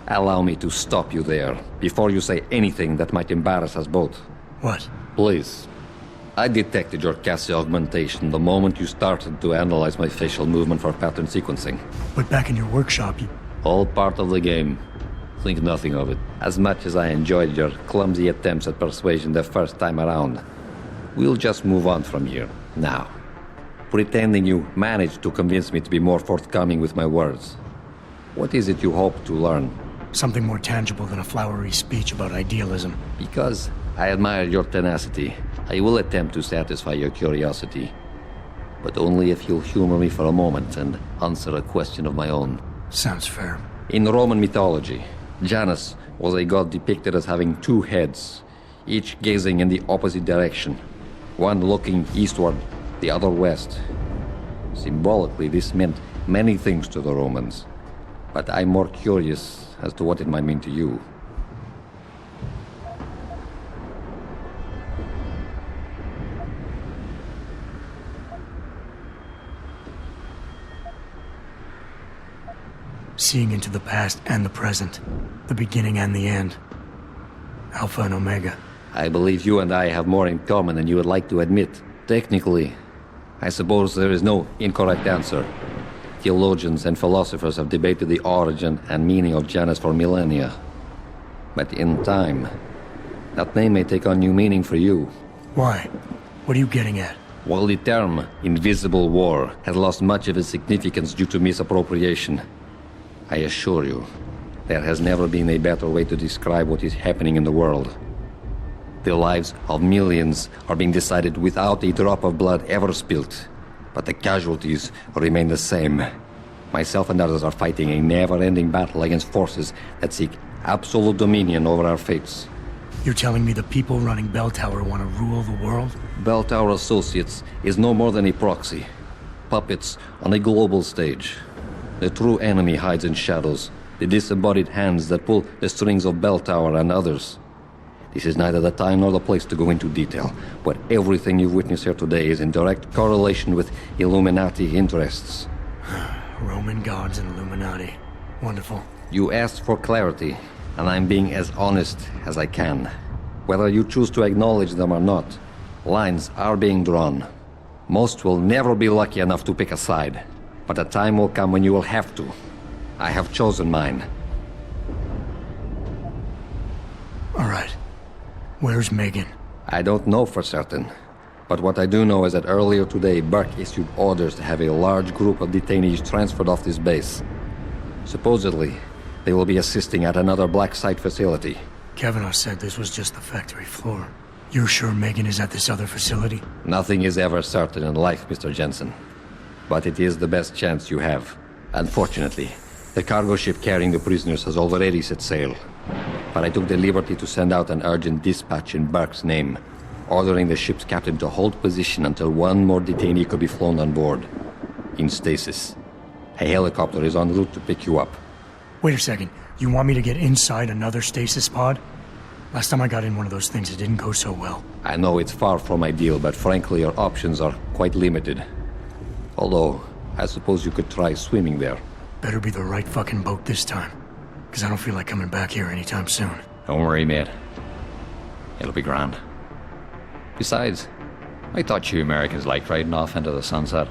allow me to stop you there, before you say anything that might embarrass us both. What? Please. I detected your Cassie augmentation the moment you started to analyze my facial movement for pattern sequencing. But back in your workshop, you... All part of the game. Think nothing of it. As much as I enjoyed your clumsy attempts at persuasion the first time around, we'll just move on from here, now. Pretending you managed to convince me to be more forthcoming with my words. What is it you hope to learn? Something more tangible than a flowery speech about idealism. Because I admire your tenacity, I will attempt to satisfy your curiosity. But only if you'll humor me for a moment and answer a question of my own. Sounds fair. In Roman mythology, Janus was a god depicted as having two heads, each gazing in the opposite direction, one looking eastward, the other west. Symbolically, this meant many things to the Romans. But I'm more curious as to what it might mean to you. Seeing into the past and the present, the beginning and the end. Alpha and Omega. I believe you and I have more in common than you would like to admit. Technically, I suppose there is no incorrect answer. Theologians and philosophers have debated the origin and meaning of Janus for millennia. But in time, that name may take on new meaning for you. Why? What are you getting at? While the term invisible war has lost much of its significance due to misappropriation, I assure you, there has never been a better way to describe what is happening in the world. The lives of millions are being decided without a drop of blood ever spilt, but the casualties remain the same. Myself and others are fighting a never-ending battle against forces that seek absolute dominion over our fates. You're telling me the people running Bell Tower want to rule the world? Bell Tower Associates is no more than a proxy. Puppets on a global stage. The true enemy hides in shadows, the disembodied hands that pull the strings of Bell Tower and others. This is neither the time nor the place to go into detail, but everything you've witnessed here today is in direct correlation with Illuminati interests. Roman gods and Illuminati. Wonderful. You asked for clarity, and I'm being as honest as I can. Whether you choose to acknowledge them or not, lines are being drawn. Most will never be lucky enough to pick a side, but a time will come when you will have to. I have chosen mine. All right. Where's Megan? I don't know for certain. But what I do know is that earlier today, Burke issued orders to have a large group of detainees transferred off this base. Supposedly, they will be assisting at another black site facility. Kavanaugh said this was just the factory floor. You're sure Megan is at this other facility? Nothing is ever certain in life, Mr. Jensen. But it is the best chance you have. Unfortunately, the cargo ship carrying the prisoners has already set sail. But I took the liberty to send out an urgent dispatch in Burke's name, ordering the ship's captain to hold position until one more detainee could be flown on board. In stasis. A helicopter is en route to pick you up. Wait a second. You want me to get inside another stasis pod? Last time I got in one of those things, it didn't go so well. I know it's far from ideal, but frankly, your options are quite limited. Although, I suppose you could try swimming there. Better be the right fucking boat this time. Because I don't feel like coming back here anytime soon. Don't worry, mate. It'll be grand. Besides, I thought you Americans liked riding off into the sunset.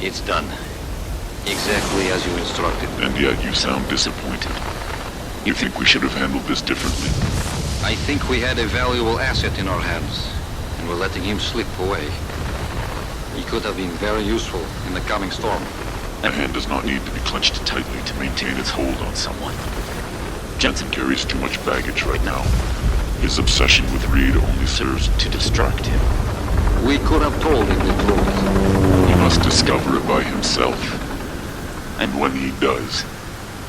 It's done. Exactly as you instructed. And yet you sound disappointed. You think we should have handled this differently? I think we had a valuable asset in our hands, and we're letting him slip away. He could have been very useful in the coming storm. A hand does not need to be clenched tightly to maintain its hold on someone. Jensen carries too much baggage right now. His obsession with Reed only serves to distract him. We could have told him the truth. He must discover it by himself. And when he does,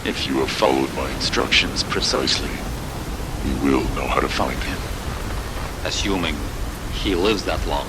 if you have followed my instructions precisely, you will know how to find him. Assuming he lives that long.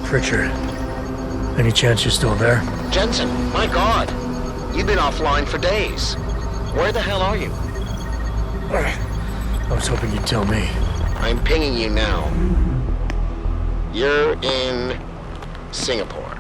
Pritchard. Any chance you're still there? Jensen, my God. You've been offline for days. Where the hell are you? I was hoping you'd tell me. I'm pinging you now. You're in Singapore.